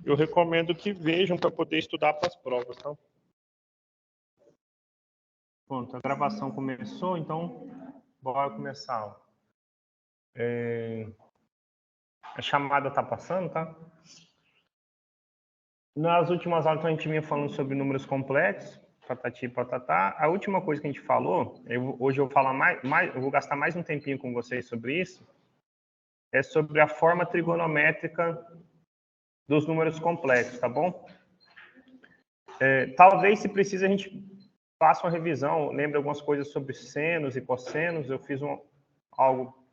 eu recomendo que vejam para poder estudar para as provas, tá? Pronto, a gravação começou, então bora começar. A chamada está passando, tá? Nas últimas aulas a gente vinha falando sobre números complexos, patati patatá. A última coisa que a gente falou, hoje eu vou falar eu vou gastar mais um tempinho com vocês sobre isso, é sobre a forma trigonométrica dos números complexos, tá bom? Talvez, se precisa, a gente faça uma revisão, lembre algumas coisas sobre senos e cossenos, eu fiz algo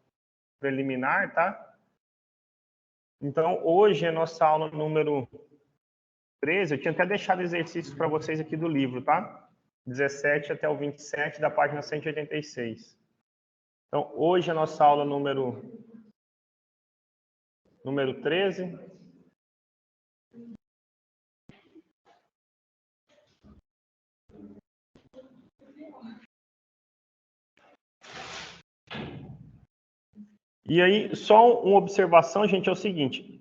preliminar, tá? Então, hoje é nossa aula número 13, eu tinha até deixado exercícios para vocês aqui do livro, tá? 17 até o 27 da página 186. Então, hoje é nossa aula número 13. E aí, só uma observação, gente, é o seguinte.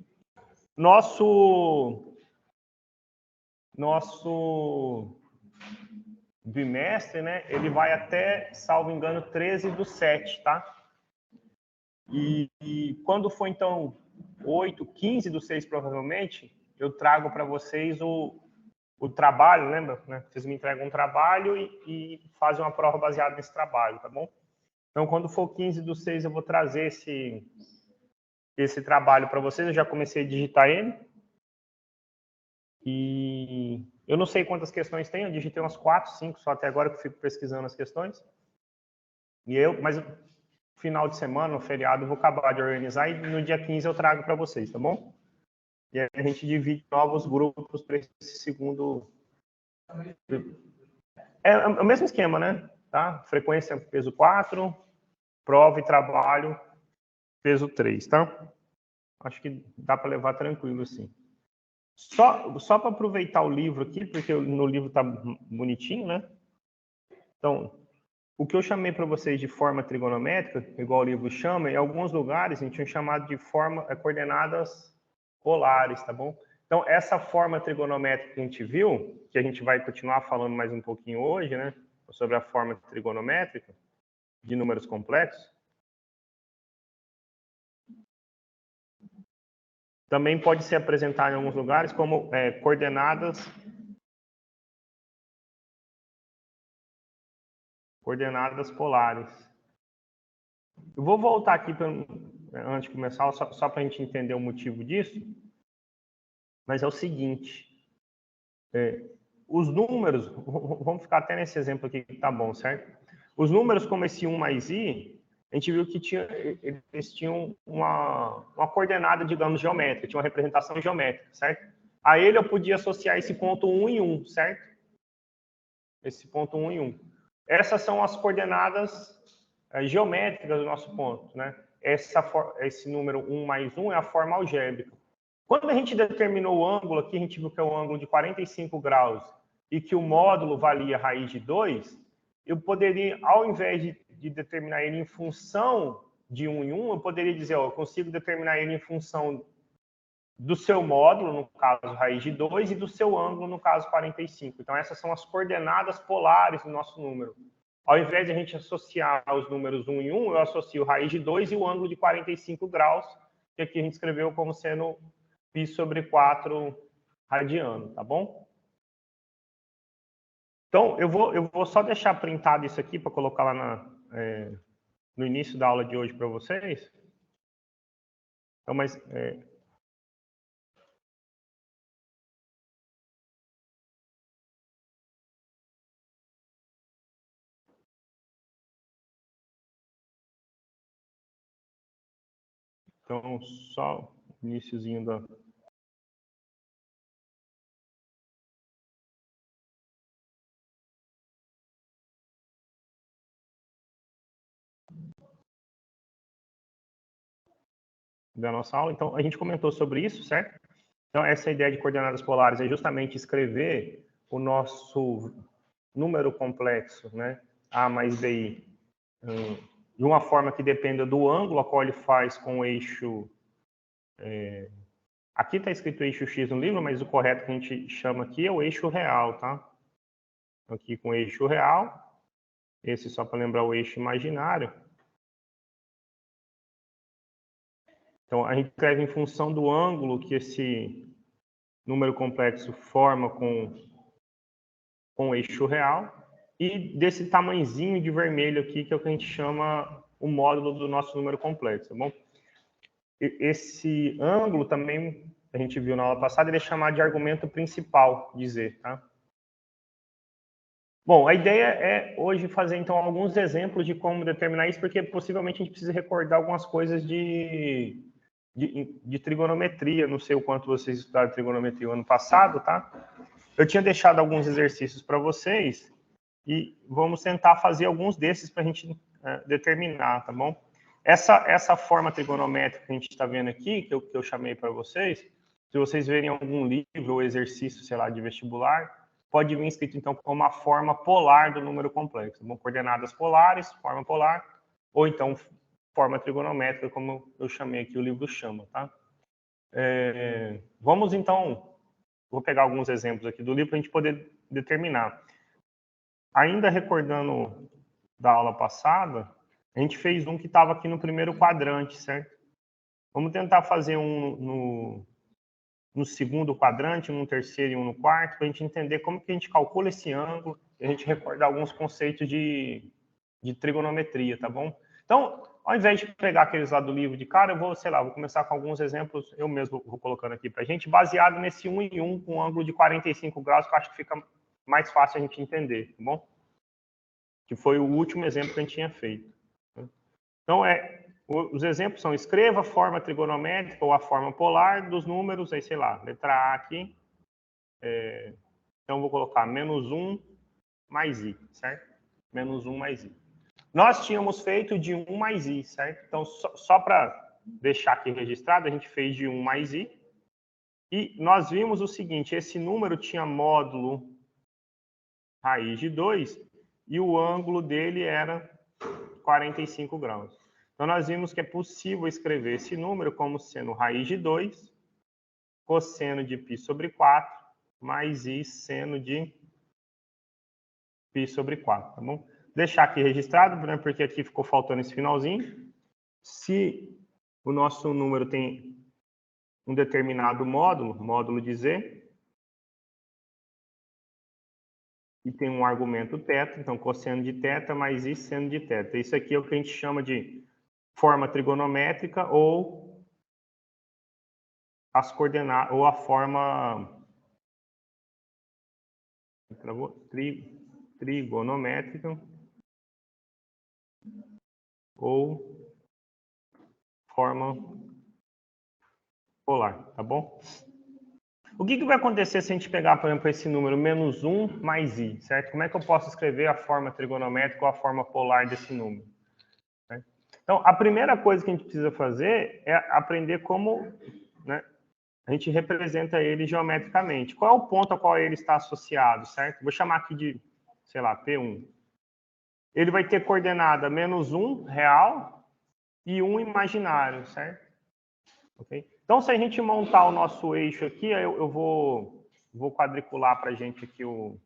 Nosso bimestre, né, ele vai até, salvo engano, 13/7, tá? E quando for, então, 15/6, provavelmente, eu trago para vocês o trabalho, lembra? Né? Vocês me entregam um trabalho e fazem uma prova baseada nesse trabalho, tá bom? Então, quando for 15/6, eu vou trazer esse trabalho para vocês. Eu já comecei a digitar ele. E eu não sei quantas questões tem, eu digitei umas 4, 5 só até agora que eu fico pesquisando as questões. Mas no final de semana, no feriado, eu vou acabar de organizar e no dia 15 eu trago para vocês, tá bom? E aí a gente divide novos grupos para esse segundo. É o mesmo esquema, né? Tá? Frequência peso 4, prova e trabalho peso 3, tá? Acho que dá para levar tranquilo assim. Só para aproveitar o livro aqui, porque no livro tá bonitinho, né? Então, o que eu chamei para vocês de forma trigonométrica, igual o livro chama, em alguns lugares a gente tinha chamado de coordenadas polares, tá bom? Então, essa forma trigonométrica que a gente viu, que a gente vai continuar falando mais um pouquinho hoje, né? Sobre a forma trigonométrica de números complexos, também pode ser apresentada em alguns lugares como coordenadas polares. Eu vou voltar aqui antes de começar, só para a gente entender o motivo disso. Mas é o seguinte, os números, vamos ficar até nesse exemplo aqui que tá bom, certo? Os números como esse 1 mais i, a gente viu que eles tinham uma coordenada, digamos, geométrica, tinha uma representação geométrica, certo? A ele eu podia associar esse ponto 1 e 1, certo? Esse ponto 1 e 1. Essas são as coordenadas geométricas do nosso ponto, né? Esse número 1 mais 1 é a forma algébrica. Quando a gente determinou o ângulo aqui, a gente viu que é um ângulo de 45 graus e que o módulo valia raiz de 2, eu poderia, ao invés de determinar ele em função de 1 em 1, eu poderia dizer, ó, eu consigo determinar ele em função do seu módulo, no caso raiz de 2, e do seu ângulo, no caso 45. Então, essas são as coordenadas polares do nosso número. Ao invés de a gente associar os números 1 em 1, eu associo raiz de 2 e o ângulo de 45 graus, que aqui a gente escreveu como sendo π sobre 4 radiano, tá bom? Então, eu vou só deixar printado isso aqui para colocar lá no início da aula de hoje para vocês. Então, mas... Então, só o iniciozinho da nossa aula. Então, a gente comentou sobre isso, certo? Então, essa ideia de coordenadas polares é justamente escrever o nosso número complexo, né? A mais BI, de uma forma que dependa do ângulo a qual ele faz com o eixo Aqui está escrito eixo X no livro, mas o correto que a gente chama aqui é o eixo real, tá? Aqui com o eixo real, esse só para lembrar o eixo imaginário. Então, a gente escreve em função do ângulo que esse número complexo forma com o eixo real e desse tamanhozinho de vermelho aqui, que é o que a gente chama o módulo do nosso número complexo, tá bom? Esse ângulo também, a gente viu na aula passada, ele é chamado de argumento principal de Z, tá? Bom, a ideia é hoje fazer, então, alguns exemplos de como determinar isso, porque possivelmente a gente precisa recordar algumas coisas de trigonometria. Não sei o quanto vocês estudaram trigonometria o ano passado, tá? Eu tinha deixado alguns exercícios para vocês e vamos tentar fazer alguns desses para a gente determinar, tá bom? Essa forma trigonométrica que a gente está vendo aqui, que eu chamei para vocês, se vocês verem algum livro ou exercício, sei lá, de vestibular, pode vir escrito, então, como a forma polar do número complexo. Tá bom? Coordenadas polares, forma polar, ou então forma trigonométrica, como eu chamei aqui, o livro chama, tá? Vamos, então, vou pegar alguns exemplos aqui do livro para a gente poder determinar. Ainda recordando da aula passada, a gente fez um que estava aqui no primeiro quadrante, certo? Vamos tentar fazer um no segundo quadrante, um no terceiro e um no quarto, para a gente entender como que a gente calcula esse ângulo e a gente recordar alguns conceitos de trigonometria, tá bom? Então, ao invés de pegar aqueles lá do livro de cara, eu vou, sei lá, vou começar com alguns exemplos, eu mesmo vou colocando aqui para a gente, baseado nesse 1 e 1 com um ângulo de 45 graus, que eu acho que fica mais fácil a gente entender, tá bom? Que foi o último exemplo que a gente tinha feito. Então, os exemplos são: escreva a forma trigonométrica ou a forma polar dos números, aí, sei lá, letra A aqui. Então, vou colocar menos 1 mais i, certo? Menos 1 mais i. Nós tínhamos feito de 1 mais i, certo? Então, só para deixar aqui registrado, a gente fez de 1 mais i. E nós vimos o seguinte: esse número tinha módulo raiz de 2 e o ângulo dele era 45 graus. Então, nós vimos que é possível escrever esse número como sendo raiz de 2, cosseno de π sobre 4, mais i seno de π sobre 4, tá bom? Deixar aqui registrado, né, porque aqui ficou faltando esse finalzinho. Se o nosso número tem um determinado módulo de z, e tem um argumento θ, então cosseno de θ mais i seno de θ. Isso aqui é o que a gente chama de forma trigonométrica ou as coordenadas, ou a forma trigonométrica ou forma polar, tá bom? O que vai acontecer se a gente pegar, por exemplo, esse número menos 1 mais i, certo? Como é que eu posso escrever a forma trigonométrica ou a forma polar desse número? Certo? Então, a primeira coisa que a gente precisa fazer é aprender como, né, a gente representa ele geometricamente. Qual é o ponto ao qual ele está associado, certo? Vou chamar aqui de, sei lá, P1. Ele vai ter coordenada menos 1 real e 1 imaginário, certo? Okay? Então, se a gente montar o nosso eixo aqui, eu vou quadricular para a gente aqui o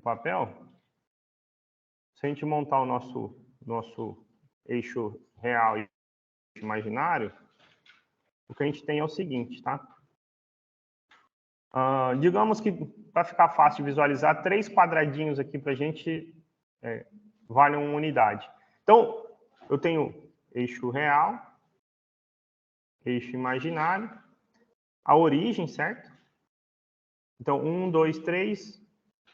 papel. Se a gente montar o nosso eixo real e imaginário, o que a gente tem é o seguinte, tá? Digamos que, para ficar fácil de visualizar, 3 quadradinhos aqui para a gente valem uma unidade. Então, eu tenho eixo real, eixo imaginário, a origem, certo? Então, 1, 2, 3,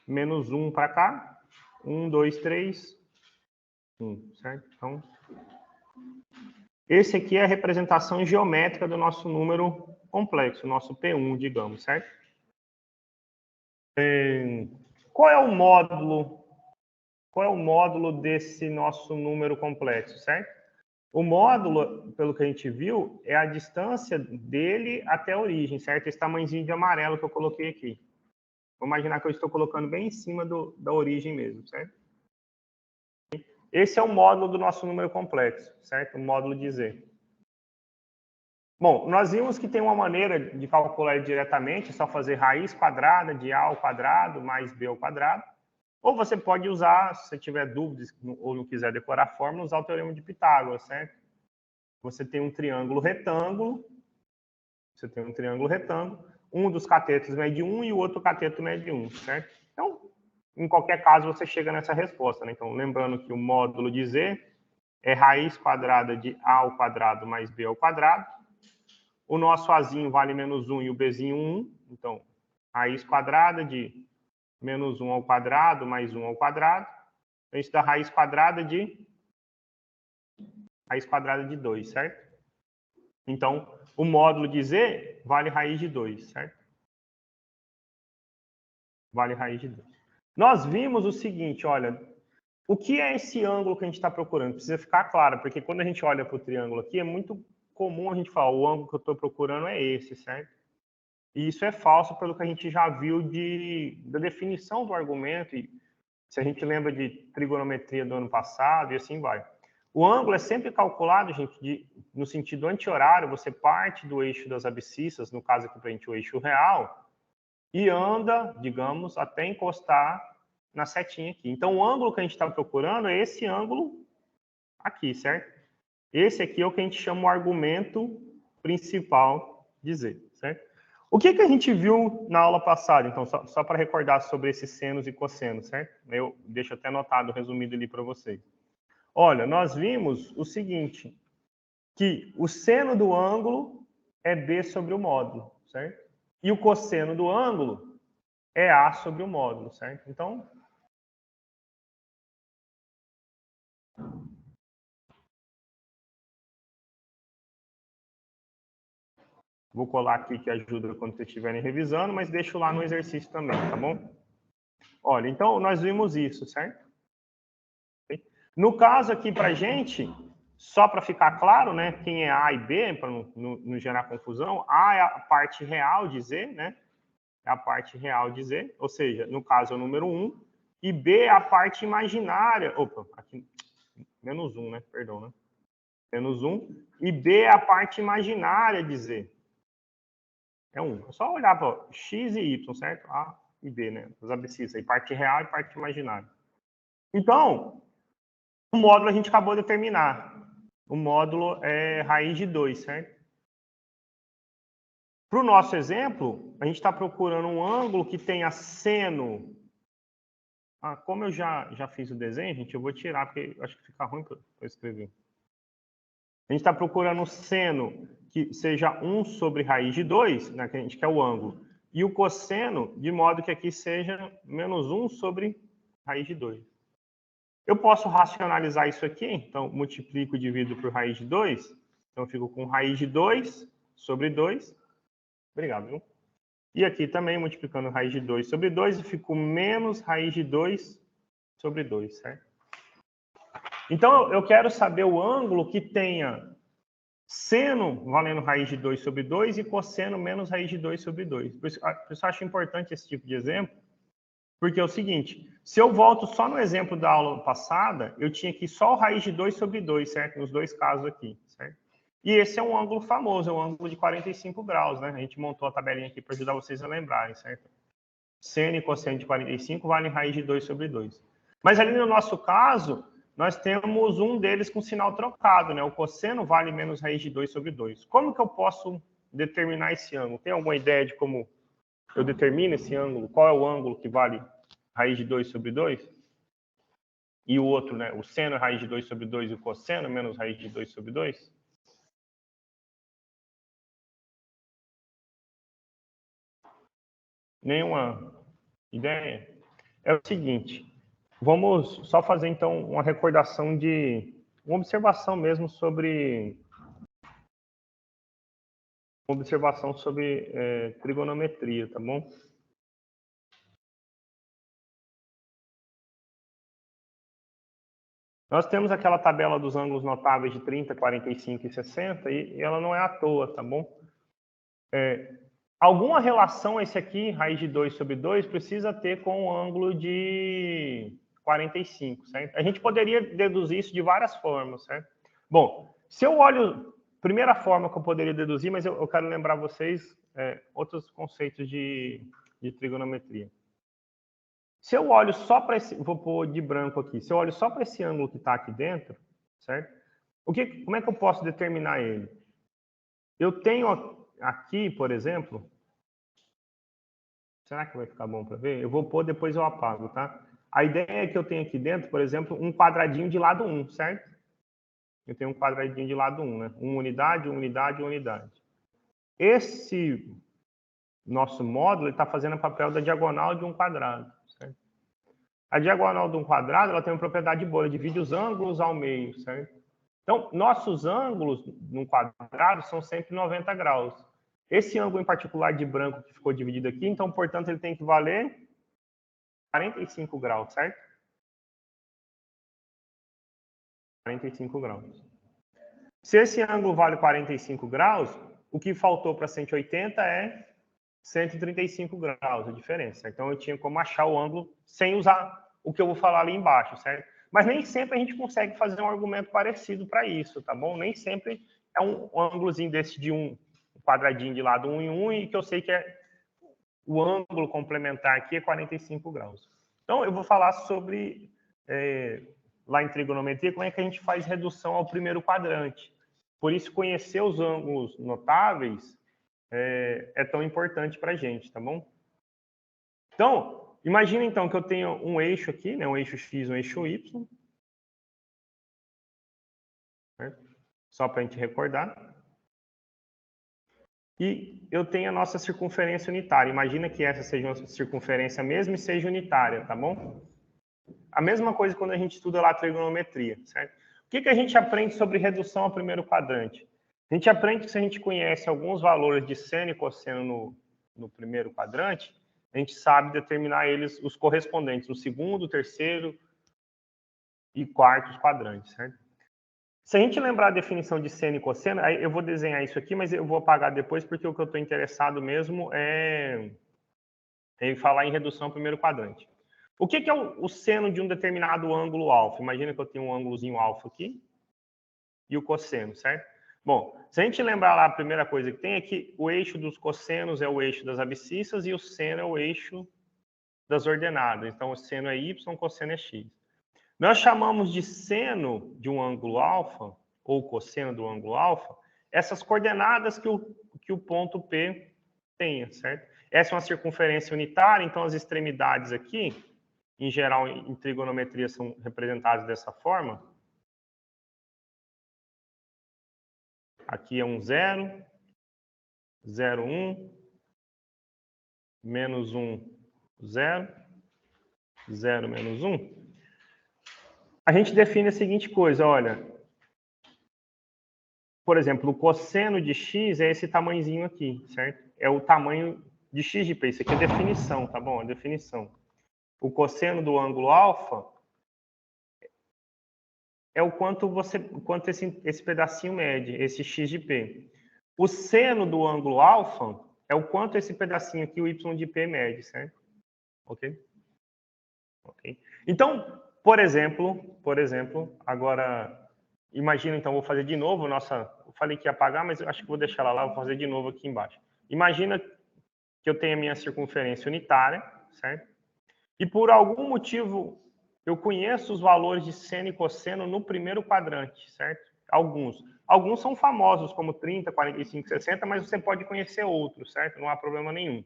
menos 1 para cá, 1, 2, 3, 1, certo? Então, esse aqui é a representação geométrica do nosso número complexo, o nosso P1, digamos, certo? Qual é o módulo desse nosso número complexo, certo? O módulo, pelo que a gente viu, é a distância dele até a origem, certo? Esse tamanhozinho de amarelo que eu coloquei aqui. Vou imaginar que eu estou colocando bem em cima da origem mesmo, certo? Esse é o módulo do nosso número complexo, certo? O módulo de Z. Bom, nós vimos que tem uma maneira de calcular ele diretamente, é só fazer raiz quadrada de A ao quadrado mais B ao quadrado. Ou você pode usar, se você tiver dúvidas ou não quiser decorar a fórmula, usar o teorema de Pitágoras, certo? Você tem um triângulo retângulo, um dos catetos mede 1 e o outro cateto mede 1, certo? Então, em qualquer caso, você chega nessa resposta, né? Então, lembrando que o módulo de Z é raiz quadrada de A ao quadrado mais B ao quadrado. O nosso Azinho vale menos 1 e o Bzinho 1. Então, raiz quadrada de menos 1 ao quadrado mais 1 ao quadrado. Então, isso dá raiz quadrada de 2, certo? Então, o módulo de Z vale raiz de 2, certo? Vale raiz de 2. Nós vimos o seguinte, olha, o que é esse ângulo que a gente está procurando? Precisa ficar claro, porque quando a gente olha para o triângulo aqui, é muito comum a gente falar, o ângulo que eu estou procurando é esse, certo? E isso é falso pelo que a gente já viu da definição do argumento, e se a gente lembra de trigonometria do ano passado, e assim vai. O ângulo é sempre calculado, gente, no sentido anti-horário, você parte do eixo das abscissas, no caso aqui para a gente o eixo real, e anda, digamos, até encostar na setinha aqui. Então, o ângulo que a gente está procurando é esse ângulo aqui, certo? Esse aqui é o que a gente chama o argumento principal de Z, certo? O que a gente viu na aula passada? Então, só para recordar sobre esses senos e cossenos, certo? Eu deixo até anotado, resumido ali para vocês. Olha, nós vimos o seguinte, que o seno do ângulo é B sobre o módulo, certo? E o cosseno do ângulo é A sobre o módulo, certo? Então, vou colar aqui que ajuda quando vocês estiverem revisando, mas deixo lá no exercício também, tá bom? Olha, então nós vimos isso, certo? No caso aqui para gente, só para ficar claro, né, quem é A e B, para não gerar confusão, A é a parte real de Z, né? É a parte real de Z, ou seja, no caso é o número 1, e B é a parte imaginária, opa, aqui, menos 1, né? Perdão, né? Menos 1, e B é a parte imaginária de Z. É 1. É só olhar para X e Y, certo? A e B, né? As abscissas aí, parte real e parte imaginária. Então, o módulo a gente acabou de terminar. O módulo é raiz de 2, certo? Para o nosso exemplo, a gente está procurando um ângulo que tenha seno. Como eu já fiz o desenho, gente, eu vou tirar, porque acho que fica ruim para eu escrever. A gente está procurando um seno que seja 1 sobre raiz de 2, né, que a gente quer o ângulo, e o cosseno, de modo que aqui seja menos 1 sobre raiz de 2. Eu posso racionalizar isso aqui, então multiplico e divido por raiz de 2, então eu fico com raiz de 2 sobre 2. Obrigado, viu? E aqui também multiplicando raiz de 2 sobre 2, eu fico menos raiz de 2 sobre 2, certo? Então, eu quero saber o ângulo que tenha seno valendo raiz de 2 sobre 2 e cosseno menos raiz de 2 sobre 2. Por isso eu acho importante esse tipo de exemplo, porque é o seguinte, se eu volto só no exemplo da aula passada, eu tinha aqui só o raiz de 2 sobre 2, certo? Nos dois casos aqui, certo? E esse é um ângulo famoso, é um ângulo de 45 graus, né? A gente montou a tabelinha aqui para ajudar vocês a lembrarem, certo? Seno e cosseno de 45 valem raiz de 2 sobre 2. Mas ali no nosso caso, nós temos um deles com sinal trocado, né? O cosseno vale menos raiz de 2 sobre 2. Como que eu posso determinar esse ângulo? Tem alguma ideia de como eu determino esse ângulo? Qual é o ângulo que vale raiz de 2 sobre 2? E o outro, né? O seno é raiz de 2 sobre 2 e o cosseno é menos raiz de 2 sobre 2? Nenhuma ideia? É o seguinte, vamos só fazer então uma recordação uma observação mesmo sobre trigonometria, tá bom? Nós temos aquela tabela dos ângulos notáveis de 30, 45 e 60 e ela não é à toa, tá bom? Alguma relação esse aqui, raiz de 2 sobre 2, precisa ter com o ângulo de 45, certo? A gente poderia deduzir isso de várias formas, certo? Bom, se eu olho... Primeira forma que eu poderia deduzir, mas eu quero lembrar vocês outros conceitos de trigonometria. Se eu olho só para esse... Vou pôr de branco aqui. Se eu olho só para esse ângulo que está aqui dentro, certo? Como é que eu posso determinar ele? Eu tenho aqui, por exemplo... Será que vai ficar bom para ver? Eu vou pôr, depois eu apago, tá? A ideia é que eu tenho aqui dentro, por exemplo, um quadradinho de lado 1, certo? Eu tenho um quadradinho de lado 1, né? Uma unidade, uma unidade, uma unidade. Esse nosso módulo está fazendo o papel da diagonal de um quadrado, certo? A diagonal de um quadrado ela tem uma propriedade boa, ela divide os ângulos ao meio, certo? Então, nossos ângulos num quadrado são sempre 90 graus. Esse ângulo em particular de branco que ficou dividido aqui, então, portanto, ele tem que valer 45 graus, certo? 45 graus. Se esse ângulo vale 45 graus, o que faltou para 180 é 135 graus, a diferença. Então, eu tinha como achar o ângulo sem usar o que eu vou falar ali embaixo, certo? Mas nem sempre a gente consegue fazer um argumento parecido para isso, tá bom? Nem sempre é um ângulozinho desse de um quadradinho de lado 1 em 1 e que eu sei que o ângulo complementar aqui é 45 graus. Então, eu vou falar sobre, lá em trigonometria, como é que a gente faz redução ao primeiro quadrante. Por isso, conhecer os ângulos notáveis é tão importante para a gente, tá bom? Então, imagina então que eu tenho um eixo aqui, né, um eixo X, um eixo Y. Certo? Só para a gente recordar. E eu tenho a nossa circunferência unitária. Imagina que essa seja uma circunferência mesmo e seja unitária, tá bom? A mesma coisa quando a gente estuda lá a trigonometria, certo? O que a gente aprende sobre redução ao primeiro quadrante? A gente aprende que se a gente conhece alguns valores de seno e cosseno no primeiro quadrante, a gente sabe determinar eles, os correspondentes, no segundo, terceiro e quarto quadrantes, certo? Se a gente lembrar a definição de seno e cosseno, aí eu vou desenhar isso aqui, mas eu vou apagar depois, porque o que eu estou interessado mesmo é em falar em redução ao primeiro quadrante. O que é o seno de um determinado ângulo alfa? Imagina que eu tenho um ângulozinho alfa aqui e o cosseno, certo? Bom, se a gente lembrar lá, a primeira coisa que tem é que o eixo dos cossenos é o eixo das abscissas e o seno é o eixo das ordenadas. Então, o seno é y, o cosseno é x. Nós chamamos de seno de um ângulo alfa, ou cosseno do ângulo alfa, essas coordenadas que o ponto P tenha, certo? Essa é uma circunferência unitária, então as extremidades aqui, em geral, em trigonometria, são representadas dessa forma. Aqui é um 0, 0, 1, menos 1, 0, 0, menos 1. A gente define a seguinte coisa, olha. Por exemplo, o cosseno de x é esse tamanhozinho aqui, certo? É o tamanho de x de p. Isso aqui é definição, tá bom? É definição. O cosseno do ângulo alfa é o quanto esse pedacinho mede, esse x de p. O seno do ângulo alfa é o quanto esse pedacinho aqui, o y de p, mede, certo? Ok? Ok. Então, por exemplo, agora, imagina, então, vou fazer de novo, eu falei que ia apagar, mas eu acho que vou deixar ela lá, vou fazer de novo aqui embaixo. Imagina que eu tenho a minha circunferência unitária, certo? E por algum motivo, eu conheço os valores de seno e cosseno no primeiro quadrante, certo? Alguns. Alguns são famosos, como 30, 45, 60, mas você pode conhecer outros, certo? Não há problema nenhum.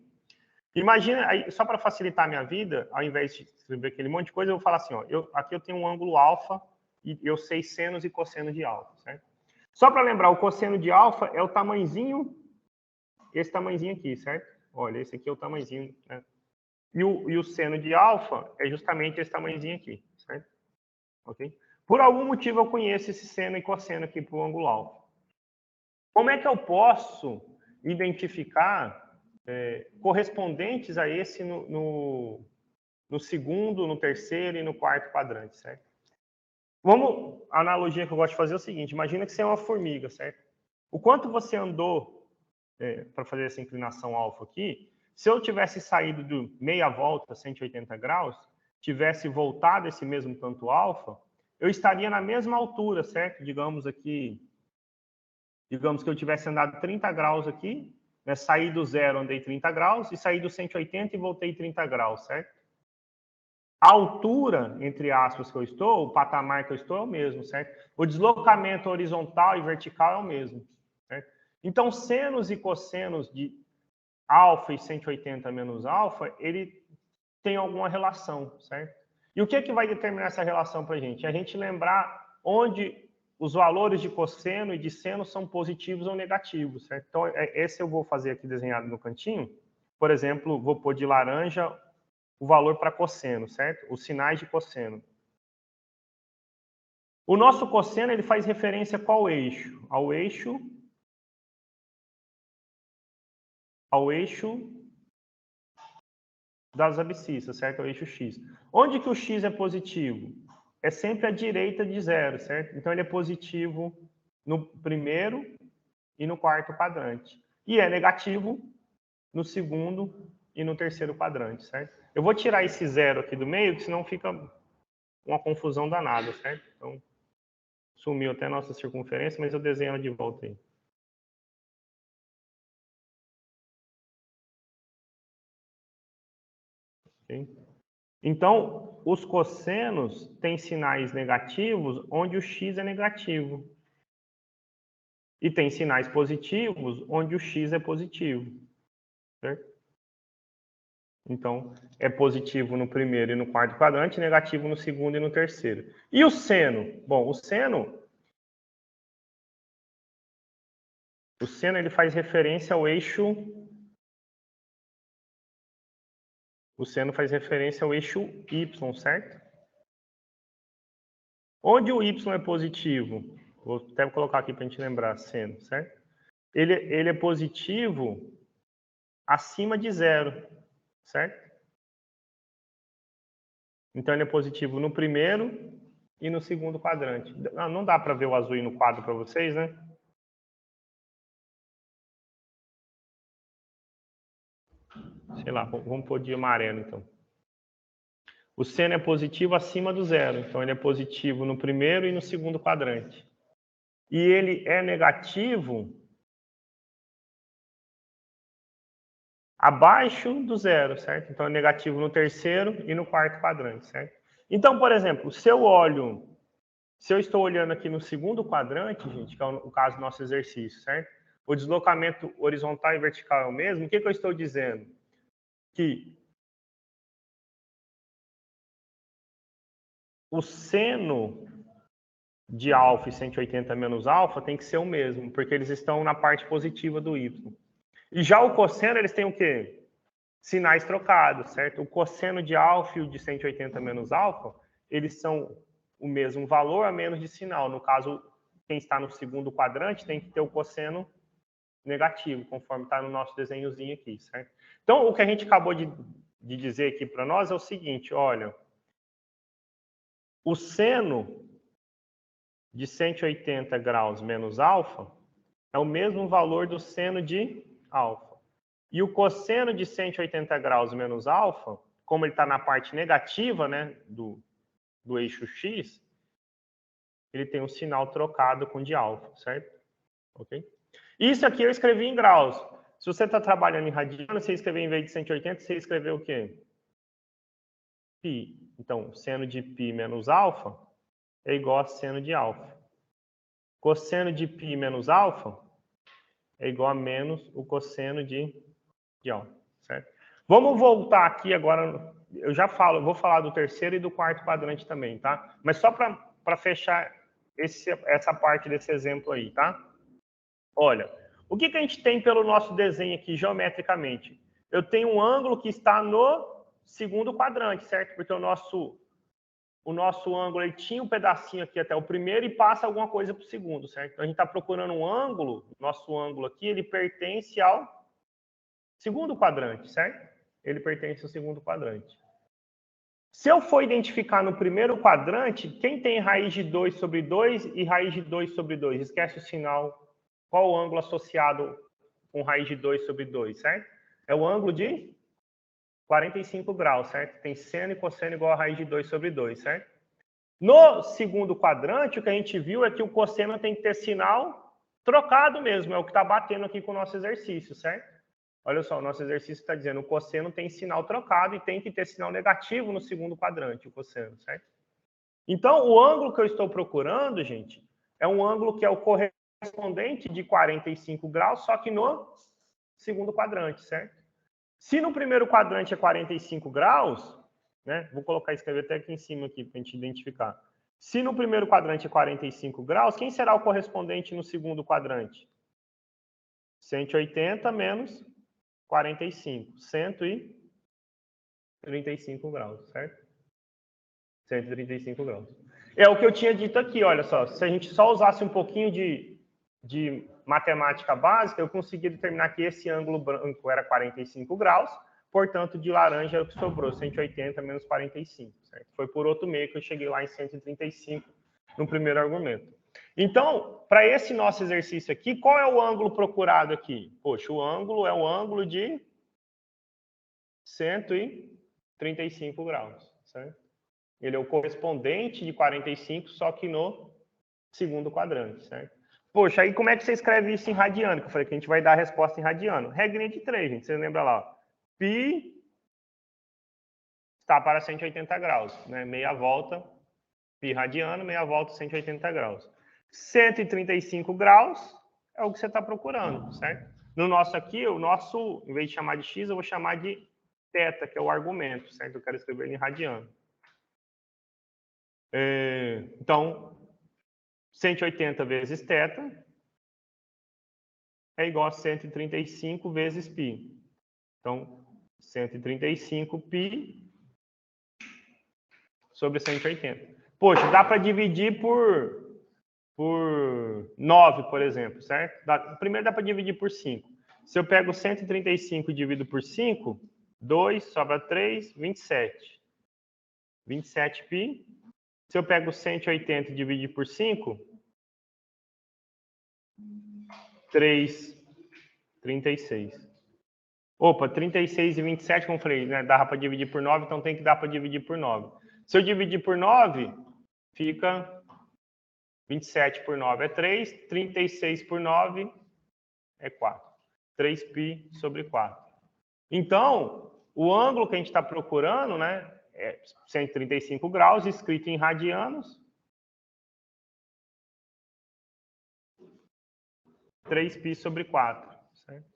Imagina, aí, só para facilitar a minha vida, ao invés de escrever aquele monte de coisa, eu vou falar assim, ó, aqui eu tenho um ângulo alfa e eu sei senos e cossenos de alfa, certo? Só para lembrar, o cosseno de alfa é o tamanhozinho, esse tamanhozinho aqui, certo? Olha, esse aqui é o tamanhozinho, né? E o seno de alfa é justamente esse tamanhozinho aqui, certo? Ok? Por algum motivo eu conheço esse seno e cosseno aqui para o ângulo alfa. Como é que eu posso identificar correspondentes a esse no segundo, no terceiro e no quarto quadrante, certo? A analogia que eu gosto de fazer é o seguinte, imagina que você é uma formiga, certo? O quanto você andou para fazer essa inclinação alfa aqui, se eu tivesse saído de meia volta, 180 graus, tivesse voltado esse mesmo tanto alfa, eu estaria na mesma altura, certo? Digamos aqui, digamos que eu tivesse andado 30 graus aqui, né? Saí do zero, andei 30 graus, e saí do 180 e voltei 30 graus, certo? A altura, entre aspas, que eu estou, o patamar que eu estou é o mesmo, certo? O deslocamento horizontal e vertical é o mesmo, certo? Então, senos e cossenos de alfa e 180 menos alfa, ele tem alguma relação, certo? E o que é que vai determinar essa relação para a gente? É a gente lembrar onde os valores de cosseno e de seno são positivos ou negativos, certo? Então, esse eu vou fazer aqui desenhado no cantinho. Por exemplo, vou pôr de laranja o valor para cosseno, certo? Os sinais de cosseno. O nosso cosseno, ele faz referência a qual eixo? Ao eixo das abscissas, certo? Ao eixo X. Onde que o X é positivo? É sempre à direita de zero, certo? Então, ele é positivo no primeiro e no quarto quadrante. E é negativo no segundo e no terceiro quadrante, certo? Eu vou tirar esse zero aqui do meio, que senão fica uma confusão danada, certo? Então, sumiu até a nossa circunferência, mas eu desenho ela de volta aí. Okay? Então, os cossenos têm sinais negativos onde o x é negativo. E tem sinais positivos onde o x é positivo. Certo? Então, é positivo no primeiro e no quarto quadrante, negativo no segundo e no terceiro. E o seno? Bom, o seno ele faz referência ao eixo. O seno faz referência ao eixo y, certo? Onde o y é positivo? Vou até colocar aqui para a gente lembrar, seno, certo? Ele é positivo acima de zero, certo? Então, ele é positivo no primeiro e no segundo quadrante. Não dá para ver o azul aí no quadro para vocês, né? Sei lá, vamos pôr de amarelo, então. O seno é positivo acima do zero. Então, ele é positivo no primeiro e no segundo quadrante. E ele é negativo abaixo do zero, certo? Então, é negativo no terceiro e no quarto quadrante, certo? Então, por exemplo, se eu estou olhando aqui no segundo quadrante, gente, que é o caso do nosso exercício, certo? O deslocamento horizontal e vertical é o mesmo. O que eu estou dizendo? Que o seno de alfa e 180 menos alfa tem que ser o mesmo, porque eles estão na parte positiva do y. E já o cosseno, eles têm o quê? Sinais trocados, certo? O cosseno de alfa e o de 180 menos alfa, eles são o mesmo valor a menos de sinal. No caso, quem está no segundo quadrante tem que ter o cosseno negativo, conforme está no nosso desenhozinho aqui, certo? Então, o que a gente acabou de dizer aqui para nós é o seguinte, olha, o seno de 180 graus menos alfa é o mesmo valor do seno de alfa. E o cosseno de 180 graus menos alfa, como ele está na parte negativa, né, do eixo X, ele tem um sinal trocado com de alfa, certo? Ok? Isso aqui eu escrevi em graus. Se você está trabalhando em radiano, você escrever em vez de 180, você escreveu o quê? Π. Então, seno de π menos alfa é igual a seno de alfa. Cosseno de π menos alfa é igual a menos o cosseno de alfa, certo? Vamos voltar aqui agora, eu já vou falar do terceiro e do quarto quadrante também, tá? Mas só para fechar essa parte desse exemplo aí, tá? Olha, o que a gente tem pelo nosso desenho aqui geometricamente? Eu tenho um ângulo que está no segundo quadrante, certo? Porque o nosso ângulo, ele tinha um pedacinho aqui até o primeiro e passa alguma coisa para o segundo, certo? Então, a gente está procurando um ângulo, nosso ângulo aqui, ele pertence ao segundo quadrante, certo? Ele pertence ao segundo quadrante. Se eu for identificar no primeiro quadrante, quem tem raiz de 2 sobre 2 e raiz de 2 sobre 2? Esquece o sinal. Qual o ângulo associado com raiz de 2 sobre 2, certo? É o ângulo de 45 graus, certo? Tem seno e cosseno igual a raiz de 2 sobre 2, certo? No segundo quadrante, o que a gente viu é que o cosseno tem que ter sinal trocado mesmo, é o que está batendo aqui com o nosso exercício, certo? Olha só, o nosso exercício está dizendo que o cosseno tem sinal trocado e tem que ter sinal negativo no segundo quadrante, o cosseno, certo? Então, o ângulo que eu estou procurando, gente, é um ângulo que é o correspondente de 45 graus, só que no segundo quadrante, certo? Se no primeiro quadrante é 45 graus, né? Vou colocar, escrever até aqui em cima aqui para a gente identificar. Se no primeiro quadrante é 45 graus, quem será o correspondente no segundo quadrante? 180 menos 45. 135 graus, certo? 135 graus. É o que eu tinha dito aqui, olha só. Se a gente só usasse um pouquinho de matemática básica, eu conseguia determinar que esse ângulo branco era 45 graus, portanto, de laranja é o que sobrou, 180 menos 45, certo? Foi por outro meio que eu cheguei lá em 135 no primeiro argumento. Então, para esse nosso exercício aqui, qual é o ângulo procurado aqui? Poxa, o ângulo é o ângulo de 135 graus, certo? Ele é o correspondente de 45, só que no segundo quadrante, certo? Poxa, aí como é que você escreve isso em radiano? Que eu falei que a gente vai dar a resposta em radiano. Regrinha de 3, gente. Você lembra lá? Ó. Π está para 180 graus, né? Meia volta, π radiano, meia volta, 180 graus. 135 graus é o que você está procurando, certo? No nosso aqui, o nosso, em vez de chamar de x, eu vou chamar de θ, que é o argumento, certo? Eu quero escrever ele em radiano. Então, 180 vezes θ é igual a 135 vezes π. Então, 135 π sobre 180. Poxa, dá para dividir por 9, por exemplo, certo? Primeiro dá para dividir por 5. Se eu pego 135 e divido por 5, 2, sobra 3, 27. 27 π. Se eu pego 180 e dividir por 5, 3, 36. Opa, 36 e 27, como eu falei, né, dava para dividir por 9, então tem que dar para dividir por 9. Se eu dividir por 9, fica 27 por 9 é 3, 36 por 9 é 4. 3π sobre 4. Então, o ângulo que a gente está procurando, né, é 135 graus, escrito em radianos. 3π sobre 4. Certo?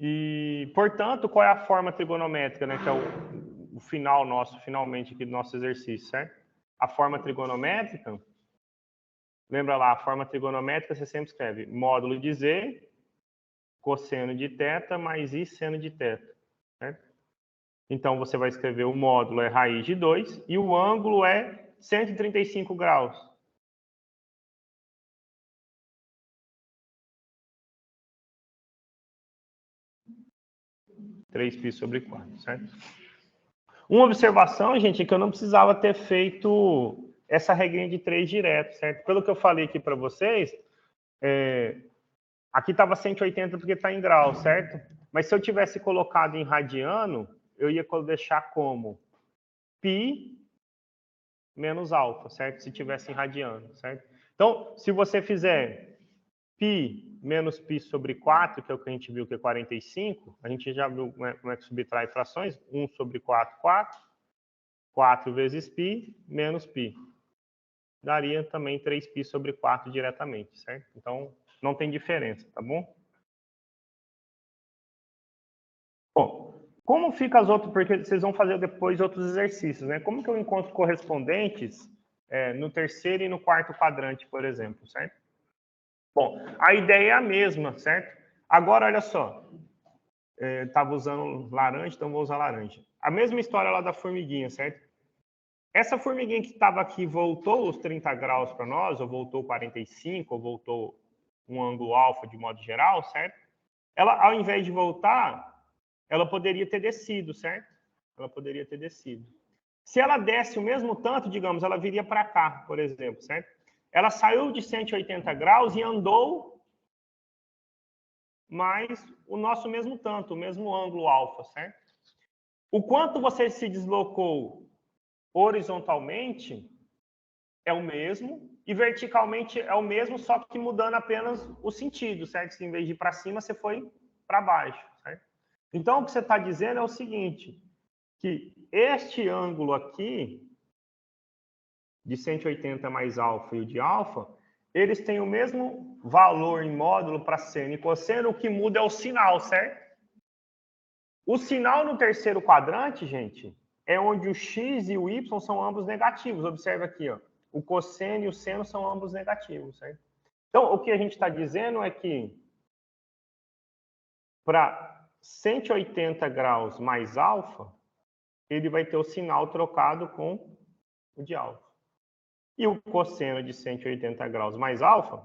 E, portanto, qual é a forma trigonométrica, né, que é o final nosso, finalmente, aqui do nosso exercício, certo? A forma trigonométrica, lembra lá, a forma trigonométrica você sempre escreve módulo de z, cosseno de θ, mais i seno de θ, certo? Então, você vai escrever o módulo é raiz de 2 e o ângulo é 135 graus. Três π sobre 4, certo? Uma observação, gente, é que eu não precisava ter feito essa regrinha de 3 direto, certo? Pelo que eu falei aqui para vocês, aqui estava 180 porque está em grau, certo? Mas se eu tivesse colocado em radiano, eu ia deixar como π menos alfa, certo? Se tivesse em radiano, certo? Então, se você fizer π menos π sobre 4, que é o que a gente viu que é 45, a gente já viu como é que subtrai frações, 1 sobre 4, 4, 4 vezes π menos π. Daria também 3π sobre 4 diretamente, certo? Então, não tem diferença, tá bom? Bom, como fica as outras, porque vocês vão fazer depois outros exercícios, né? Como que eu encontro correspondentes no terceiro e no quarto quadrante, por exemplo, certo? Bom, a ideia é a mesma, certo? Agora, olha só. Estava usando laranja, então vou usar laranja. A mesma história lá da formiguinha, certo? Essa formiguinha que estava aqui voltou os 30 graus para nós, ou voltou 45, ou voltou um ângulo alfa de modo geral, certo? Ela, ao invés de voltar, ela poderia ter descido, certo? Ela poderia ter descido. Se ela desce o mesmo tanto, digamos, ela viria para cá, por exemplo, certo? Ela saiu de 180 graus e andou mais o nosso mesmo tanto, o mesmo ângulo alfa, certo? O quanto você se deslocou horizontalmente é o mesmo, e verticalmente é o mesmo, só que mudando apenas o sentido, certo? Se em vez de ir para cima, você foi para baixo, certo? Então, o que você está dizendo é o seguinte, que este ângulo aqui, de 180 mais alfa e o de alfa, eles têm o mesmo valor em módulo para seno e cosseno, o que muda é o sinal, certo? O sinal no terceiro quadrante, gente, é onde o x e o y são ambos negativos. Observe aqui, ó. O cosseno e o seno são ambos negativos, certo? Então, o que a gente está dizendo é que para 180 graus mais alfa, ele vai ter o sinal trocado com o de alfa. E o cosseno de 180 graus mais alfa,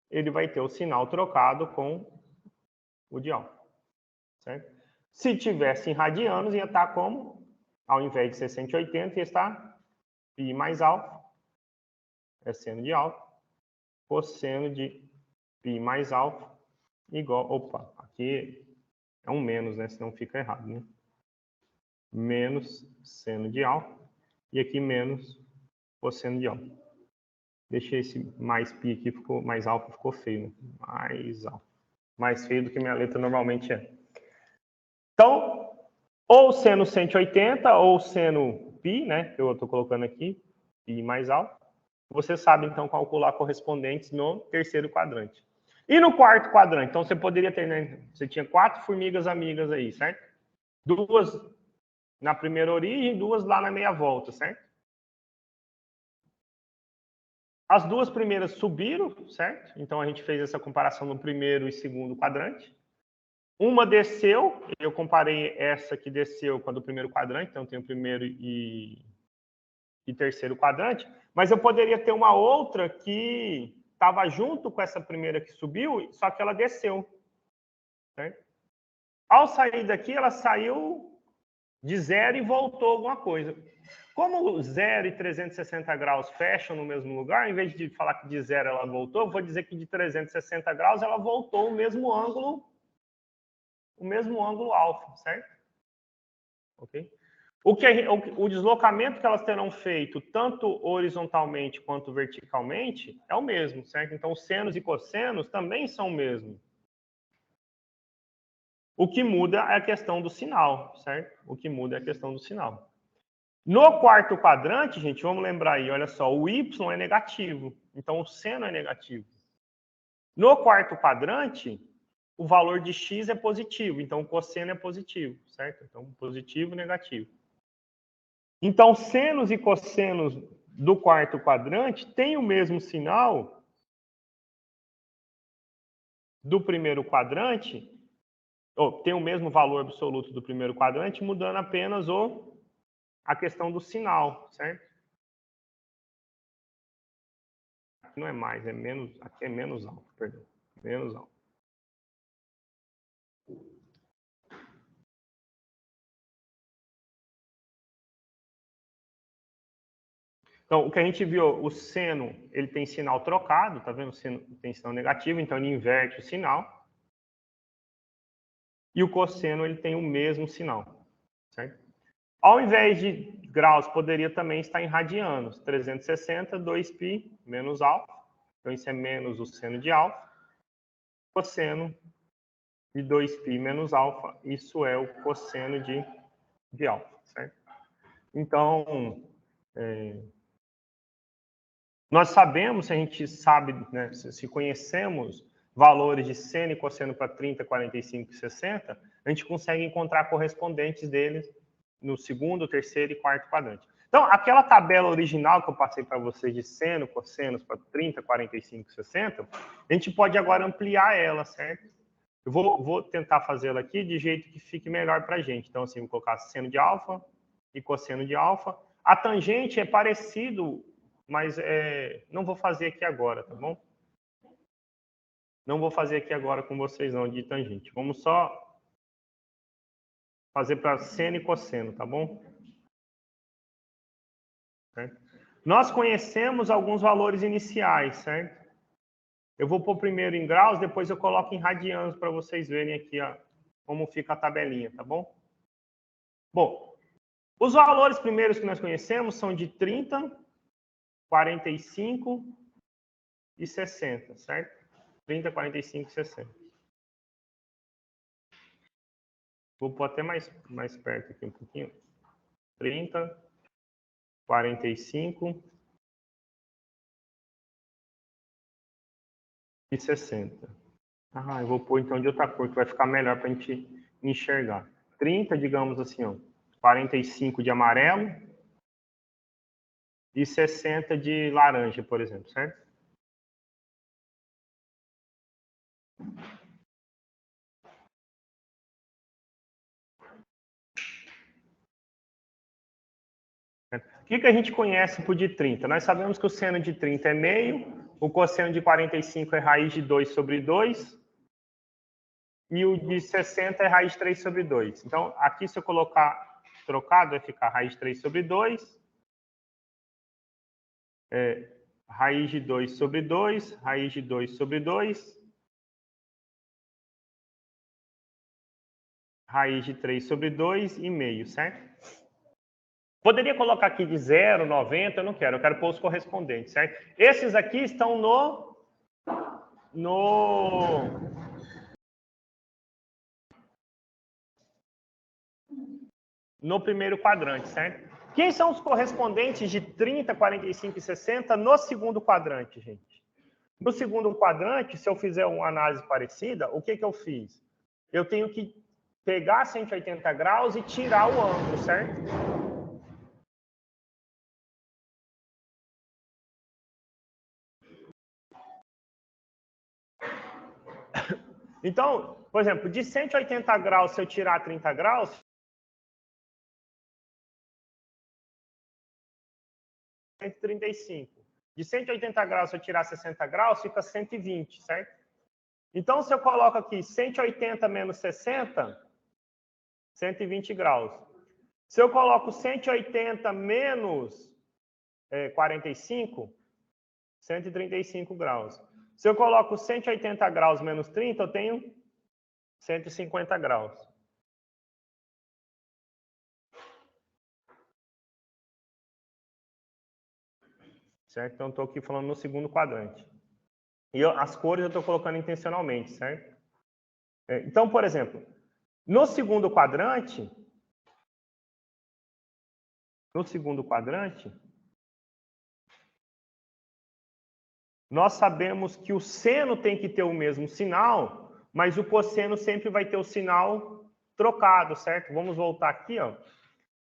ele vai ter o sinal trocado com o de alfa, certo? Se tivesse em radianos, ia estar como? Ao invés de ser 180, ia estar π mais alfa, é seno de alfa, cosseno de π mais alfa, igual... Opa, aqui é um menos, né? Senão fica errado, né? Menos seno de alfa, e aqui menos cosseno de alfa. Deixei esse mais π aqui, ficou, mais alfa ficou feio, né? Mais alfa. Mais feio do que minha letra normalmente é. Então, ou seno 180, ou seno π, né? Que eu estou colocando aqui, π mais alfa. Você sabe, então, calcular correspondentes no terceiro quadrante. E no quarto quadrante? Então, você poderia ter, né? Você tinha 4 formigas amigas aí, certo? 2 na primeira origem e 2 lá na meia volta, certo? As 2 primeiras subiram, certo? Então, a gente fez essa comparação no primeiro e segundo quadrante. Uma desceu, eu comparei essa que desceu com a do primeiro quadrante, então tem o primeiro e terceiro quadrante, mas eu poderia ter uma outra que estava junto com essa primeira que subiu, só que ela desceu. Certo? Ao sair daqui, ela saiu de 0 e voltou alguma coisa. Como 0 e 360 graus fecham no mesmo lugar, em vez de falar que de 0 ela voltou, eu vou dizer que de 360 graus ela voltou o mesmo ângulo alfa, certo? Ok? O deslocamento que elas terão feito, tanto horizontalmente quanto verticalmente, é o mesmo, certo? Então, senos e cossenos também são o mesmo. O que muda é a questão do sinal, certo? O que muda é a questão do sinal. No quarto quadrante, gente, vamos lembrar aí, olha só, o y é negativo, então o seno é negativo. No quarto quadrante, o valor de x é positivo, então o cosseno é positivo, certo? Então, positivo e negativo. Então, senos e cossenos do quarto quadrante têm o mesmo sinal do primeiro quadrante, ou tem o mesmo valor absoluto do primeiro quadrante, mudando apenas a questão do sinal, certo? Aqui não é mais, é menos, aqui é menos alfa, perdão, menos alfa. Então, o que a gente viu, o seno, ele tem sinal trocado, tá vendo? O seno tem sinal negativo, então ele inverte o sinal. E o cosseno, ele tem o mesmo sinal, certo? Ao invés de graus, poderia também estar em radianos. 360, 2π menos alfa. Então, isso é menos o seno de alfa. Cosseno de 2π menos alfa, isso é o cosseno de alfa, certo? Então, nós sabemos, se a gente sabe, né, se conhecemos valores de seno e cosseno para 30, 45 e 60, a gente consegue encontrar correspondentes deles no segundo, terceiro e quarto quadrante. Então, aquela tabela original que eu passei para vocês de seno, cossenos para 30, 45 e 60, a gente pode agora ampliar ela, certo? Eu vou tentar fazê-la aqui de jeito que fique melhor para a gente. Então, assim, vou colocar seno de alfa e cosseno de alfa. A tangente é parecido, mas não vou fazer aqui agora, tá bom? Não vou fazer aqui agora com vocês, não, de tangente. Vamos só fazer para seno e cosseno, tá bom? Certo? Nós conhecemos alguns valores iniciais, certo? Eu vou pôr primeiro em graus, depois eu coloco em radianos para vocês verem aqui ó, como fica a tabelinha, tá bom? Bom, os valores primeiros que nós conhecemos são de 30, 45 e 60, certo? 30, 45 e 60. Vou pôr até mais perto aqui um pouquinho. 30, 45 e 60. Ah, eu vou pôr então de outra cor, que vai ficar melhor para a gente enxergar. 30, digamos assim, ó, 45 de amarelo e 60 de laranja, por exemplo, certo? O que a gente conhece por de 30? Nós sabemos que o seno de 30 é meio, o cosseno de 45 é raiz de 2 sobre 2, e o de 60 é raiz de 3 sobre 2. Então, aqui se eu colocar trocado, vai ficar raiz de 3 sobre 2, raiz de 2 sobre 2, raiz de 2 sobre 2, raiz de 3 sobre 2 e meio, certo? Poderia colocar aqui de 0, 90, eu quero pôr os correspondentes, certo? Esses aqui estão no primeiro quadrante, certo? Quem são os correspondentes de 30, 45 e 60 no segundo quadrante, gente? No segundo quadrante, se eu fizer uma análise parecida, o que eu fiz? Eu tenho que pegar 180 graus e tirar o ângulo, certo? Então, por exemplo, de 180 graus, se eu tirar 30 graus, 135. De 180 graus, se eu tirar 60 graus, fica 120, certo? Então, se eu coloco aqui 180 menos 60, 120 graus. Se eu coloco 180 menos 45, 135 graus. Se eu coloco 180 graus menos 30, eu tenho 150 graus. Certo? Então, estou aqui falando no segundo quadrante. E as cores eu estou colocando intencionalmente, certo? Então, por exemplo, no segundo quadrante, nós sabemos que o seno tem que ter o mesmo sinal, mas o cosseno sempre vai ter o sinal trocado, certo? Vamos voltar aqui, ó.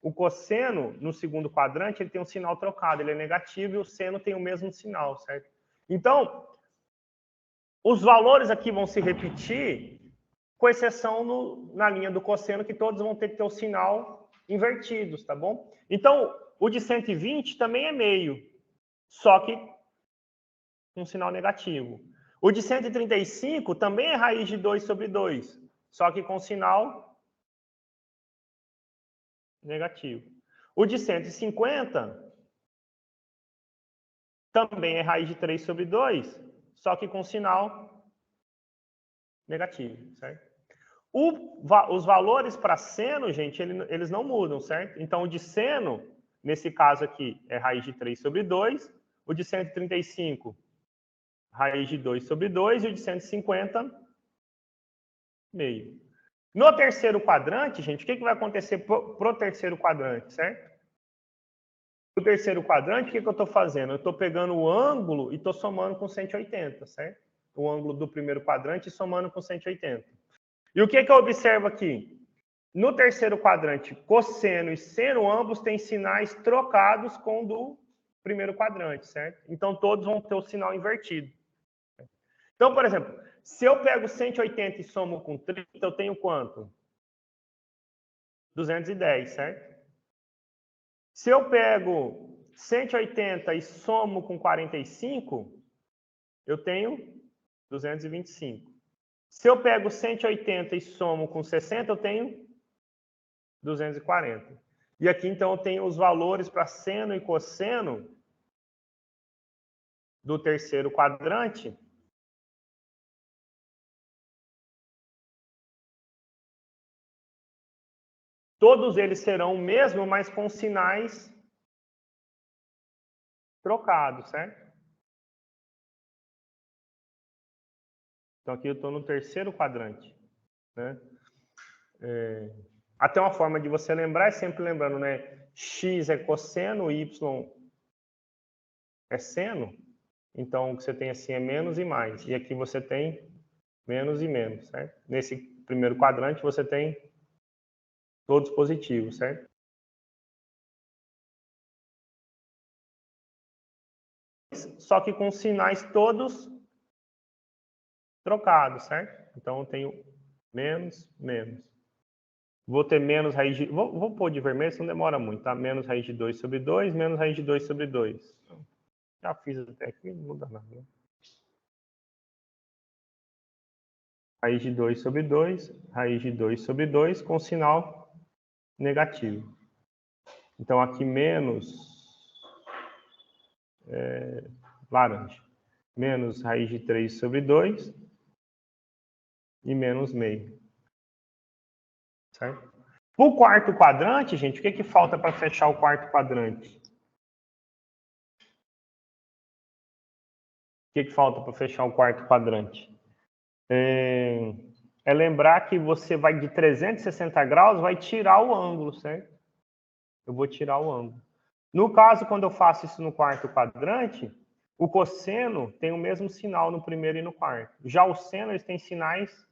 O cosseno, no segundo quadrante, ele tem um sinal trocado, ele é negativo e o seno tem o mesmo sinal, certo? Então, os valores aqui vão se repetir, com exceção na linha do cosseno, que todos vão ter que ter o sinal invertidos, tá bom? Então, o de 120 também é meio, só que com sinal negativo. O de 135 também é raiz de 2 sobre 2, só que com sinal negativo. O de 150 também é raiz de 3 sobre 2, só que com sinal negativo, certo? Os valores para seno, gente, eles não mudam, certo? Então, o de seno, nesse caso aqui, é raiz de 3 sobre 2, o de 135, raiz de 2 sobre 2, e o de 150, meio. No terceiro quadrante, gente, o que vai acontecer pro terceiro quadrante, certo? No terceiro quadrante, o que eu estou fazendo? Eu estou pegando o ângulo e estou somando com 180, certo? O ângulo do primeiro quadrante e somando com 180. E o que eu observo aqui? No terceiro quadrante, cosseno e seno, ambos têm sinais trocados com o do primeiro quadrante, certo? Então, todos vão ter o sinal invertido. Então, por exemplo, se eu pego 180 e somo com 30, eu tenho quanto? 210, certo? Se eu pego 180 e somo com 45, eu tenho 225. Se eu pego 180 e somo com 60, eu tenho 240. E aqui, então, eu tenho os valores para seno e cosseno do terceiro quadrante. todos eles serão o mesmo, mas com sinais trocados, certo? Então, aqui eu estou no terceiro quadrante, né? Até uma forma de você lembrar é sempre lembrando, né? X é cosseno, Y é seno. Então, o que você tem assim é menos e mais. E aqui você tem menos e menos, certo? Nesse primeiro quadrante você tem todos positivos, certo? Só que com sinais todos trocados, certo? Então, eu tenho menos, menos. Vou ter menos raiz de... Vou pôr de vermelho, senão demora muito, tá? Menos raiz de 2 sobre 2, menos raiz de 2 sobre 2. Já fiz até aqui, não muda nada, né? Raiz de 2 sobre 2, raiz de 2 sobre 2 com sinal negativo. Então, aqui menos laranja. Menos raiz de 3 sobre 2 e menos meio. Certo? O quarto quadrante, gente, o que falta para fechar o quarto quadrante? O que falta para fechar o quarto quadrante? É lembrar que você vai de 360 graus, vai tirar o ângulo, certo? Eu vou tirar o ângulo. No caso, quando eu faço isso no quarto quadrante, o cosseno tem o mesmo sinal no primeiro e no quarto. Já o seno, eles têm sinais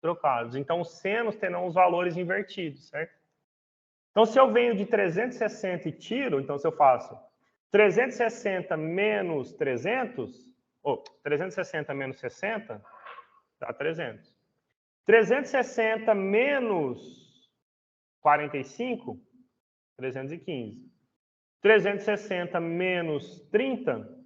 trocados. Então, os senos terão os valores invertidos, certo? Então, se eu venho de 360 e tiro, então se eu faço 360 menos 300, ou 360 menos 60, dá 300. 360 menos 45, 315. 360 menos 30,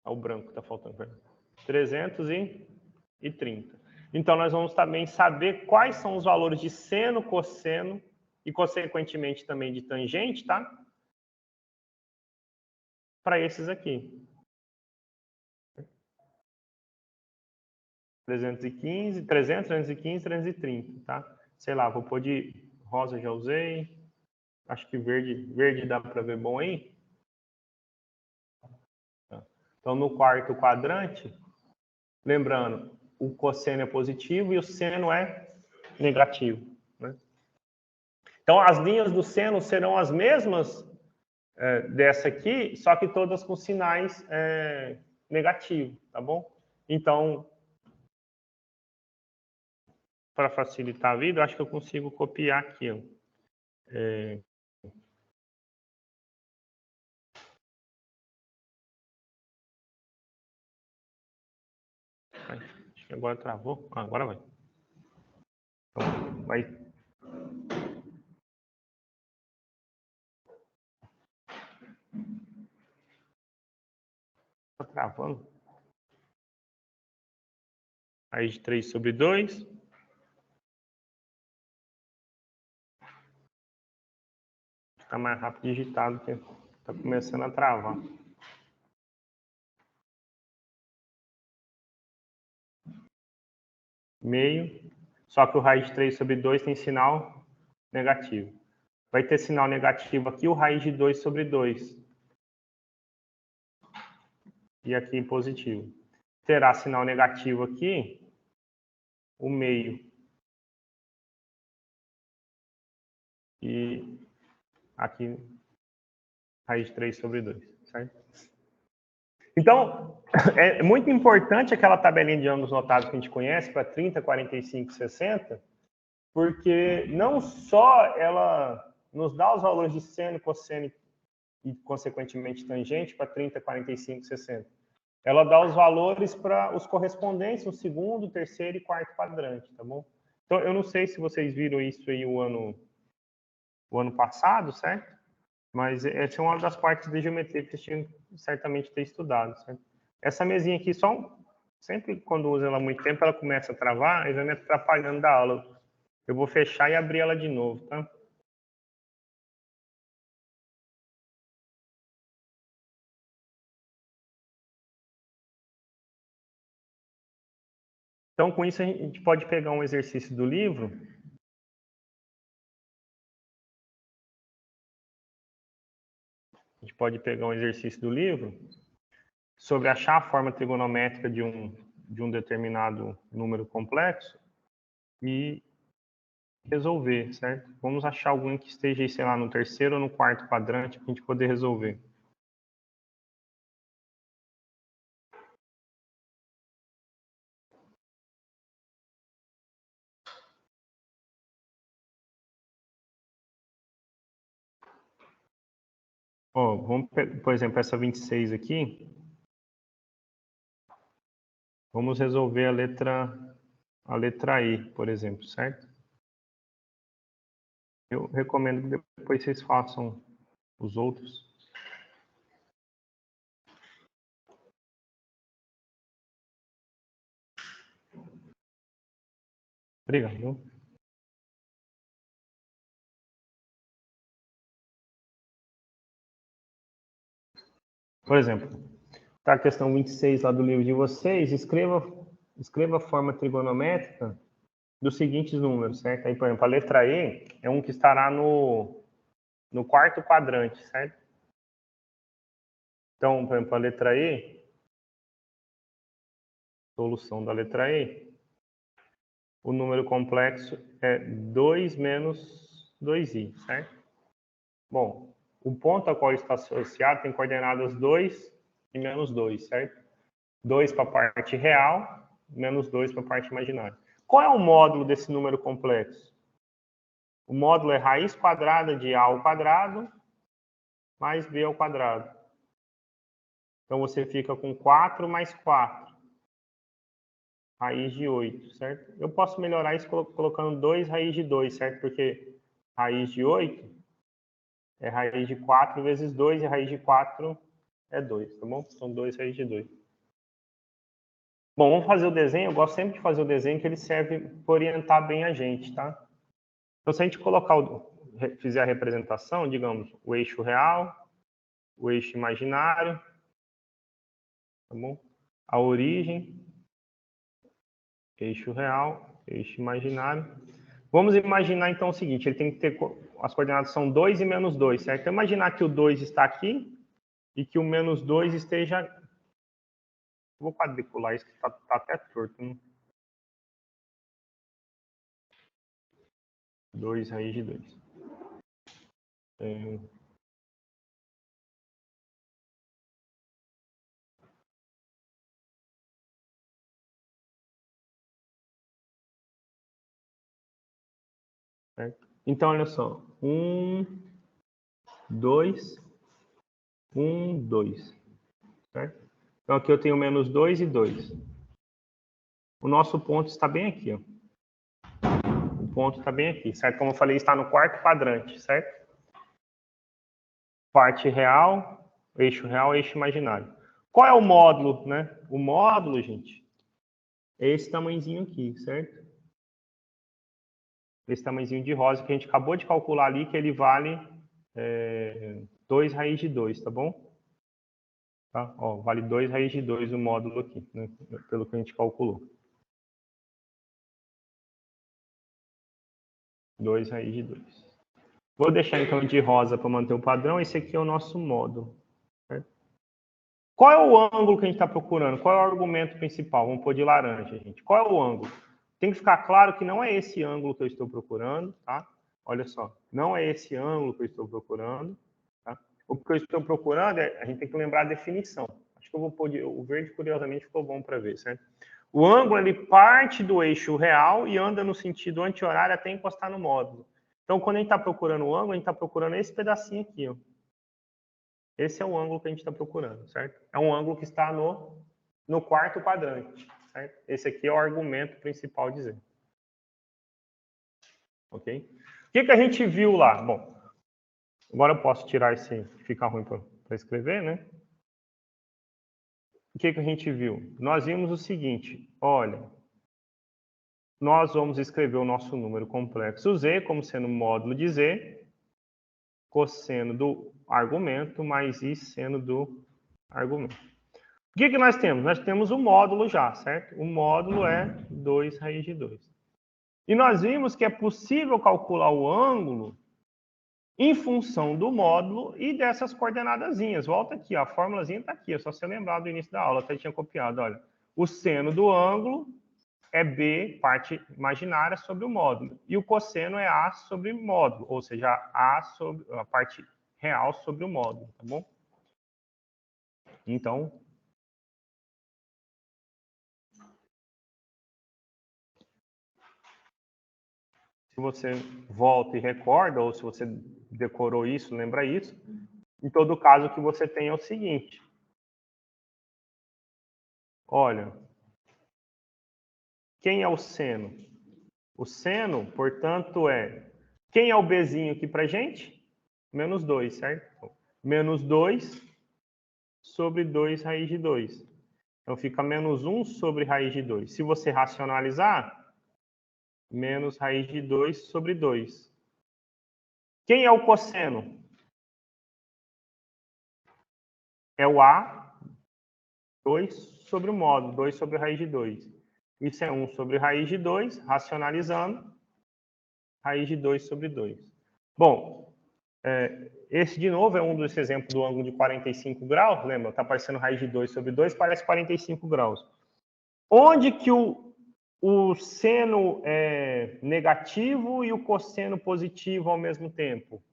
o branco está faltando, 330. Então, nós vamos também saber quais são os valores de seno, cosseno e, consequentemente, também de tangente, tá? Para esses aqui. 315, 300, 315, 330, tá? Sei lá, vou pôr de rosa, já usei. Acho que verde dá para ver bom aí. Então, no quarto quadrante, lembrando, o cosseno é positivo e o seno é negativo, né? Então, as linhas do seno serão as mesmas dessa aqui, só que todas com sinais negativos, tá bom? Então, para facilitar a vida, eu acho que eu consigo copiar aqui, ó. Acho que agora travou. Ah, agora vai. Então, vai. Tá travando. Raiz de 3 sobre 2. Está mais rápido digitado, que está começando a travar. Meio. Só que o raiz de 3 sobre 2 tem sinal negativo. Vai ter sinal negativo aqui, o raiz de 2 sobre 2. E aqui positivo. Terá sinal negativo aqui, o meio. E aqui, raiz de 3 sobre 2. Certo? Então, é muito importante aquela tabelinha de ângulos notados que a gente conhece, para 30, 45 e 60, porque não só ela nos dá os valores de seno, cosseno e, consequentemente, tangente para 30, 45 e 60. Ela dá os valores para os correspondentes no segundo, terceiro e quarto quadrante, tá bom? Então, eu não sei se vocês viram isso aí o ano passado, certo? Mas essa é uma das partes de geometria que vocês tinham certamente ter estudado, certo? Essa mesinha aqui, sempre quando usa ela há muito tempo, ela começa a travar e vai me atrapalhando da aula. Eu vou fechar e abrir ela de novo, tá? Então, com isso, a gente pode pegar um exercício do livro. A gente pode pegar um exercício do livro sobre achar a forma trigonométrica de um determinado número complexo e resolver, certo? Vamos achar algum que esteja aí, sei lá, no terceiro ou no quarto quadrante para a gente poder resolver. Ó, vamos, por exemplo, essa 26 aqui. Vamos resolver a letra E, por exemplo, certo? Eu recomendo que depois vocês façam os outros. Obrigado. Por exemplo, tá a questão 26 lá do livro de vocês, escreva a forma trigonométrica dos seguintes números, certo? Aí, por exemplo, a letra E é um que estará no quarto quadrante, certo? Então, por exemplo, a letra E, solução da letra E, o número complexo é 2 menos 2i, certo? Bom, o ponto a qual está associado tem coordenadas 2 e menos 2, certo? 2 para a parte real, menos 2 para a parte imaginária. Qual é o módulo desse número complexo? O módulo é raiz quadrada de a ao quadrado mais b ao quadrado. Então, você fica com 4 mais 4, raiz de 8, certo? Eu posso melhorar isso colocando 2 raiz de 2, certo? Porque raiz de 8 é raiz de 4 vezes 2 e raiz de 4 é 2, tá bom? São 2 raiz de 2. Bom, vamos fazer o desenho. Eu gosto sempre de fazer o desenho, que ele serve para orientar bem a gente, tá? Então, se a gente fizer a representação, digamos, o eixo real, o eixo imaginário, tá bom? A origem, eixo real, eixo imaginário. Vamos imaginar, então, o seguinte, ele tem que ter, as coordenadas são 2 e menos 2, certo? Então, imaginar que o 2 está aqui e que o menos 2 esteja... Vou quadricular isso, que está até torto, né? 2 raiz de 2. Certo? Então, olha só. 1, 2, 1, 2. Certo? Então, aqui eu tenho menos 2 e 2. O nosso ponto está bem aqui, ó. O ponto está bem aqui, certo? Como eu falei, está no quarto quadrante, certo? Parte real, eixo imaginário. Qual é o módulo, né? O módulo, gente, é esse tamanhozinho aqui, certo? Esse tamanhozinho de rosa que a gente acabou de calcular ali, que ele vale 2 raiz de 2, tá bom? Tá? Ó, vale 2 raiz de 2 o módulo aqui, né? Pelo que a gente calculou. 2 raiz de 2. Vou deixar então de rosa para manter o padrão. Esse aqui é o nosso módulo. Certo? Qual é o ângulo que a gente está procurando? Qual é o argumento principal? Vamos pôr de laranja, gente. Qual é o ângulo? Tem que ficar claro que não é esse ângulo que eu estou procurando, tá? Olha só, não é esse ângulo que eu estou procurando. Tá? O que eu estou procurando a gente tem que lembrar a definição. Acho que eu vou pôr o verde, curiosamente, ficou bom para ver, certo? O ângulo, ele parte do eixo real e anda no sentido anti-horário até encostar no módulo. Então, quando a gente está procurando o ângulo, a gente está procurando esse pedacinho aqui, ó. Esse é o ângulo que a gente está procurando, certo? É um ângulo que está no quarto quadrante, certo? Esse aqui é o argumento principal de Z. Ok? O que a gente viu lá? Bom, agora eu posso tirar esse que fica ruim para escrever, né? O que a gente viu? Nós vimos o seguinte, olha, nós vamos escrever o nosso número complexo Z como sendo módulo de Z, cosseno do argumento mais I seno do argumento. O que nós temos? Nós temos o módulo já, certo? O módulo é 2 raiz de 2. E nós vimos que é possível calcular o ângulo em função do módulo e dessas coordenadazinhas. Volta aqui, ó, a formulazinha está aqui, é só você lembrar do início da aula, até tinha copiado, olha. O seno do ângulo é B, parte imaginária, sobre o módulo. E o cosseno é A sobre módulo, ou seja, A sobre a parte real sobre o módulo, tá bom? Então, se você volta e recorda, ou se você decorou isso, lembra isso, em todo caso, o que você tem é o seguinte. Olha, quem é o seno? O seno, portanto, é... Quem é o Bzinho aqui pra gente? Menos 2, certo? Menos 2 sobre 2 raiz de 2. Então, fica menos 1 sobre raiz de 2. Se você racionalizar, menos raiz de 2 sobre 2. Quem é o cosseno? É o A, 2 sobre o módulo, 2 sobre raiz de 2. Isso é 1 sobre raiz de 2, racionalizando, raiz de 2 sobre 2. Bom, esse, de novo, é um dos exemplos do ângulo de 45 graus, lembra? Está aparecendo raiz de 2 sobre 2, parece 45 graus. Onde que o seno é negativo e o cosseno positivo ao mesmo tempo?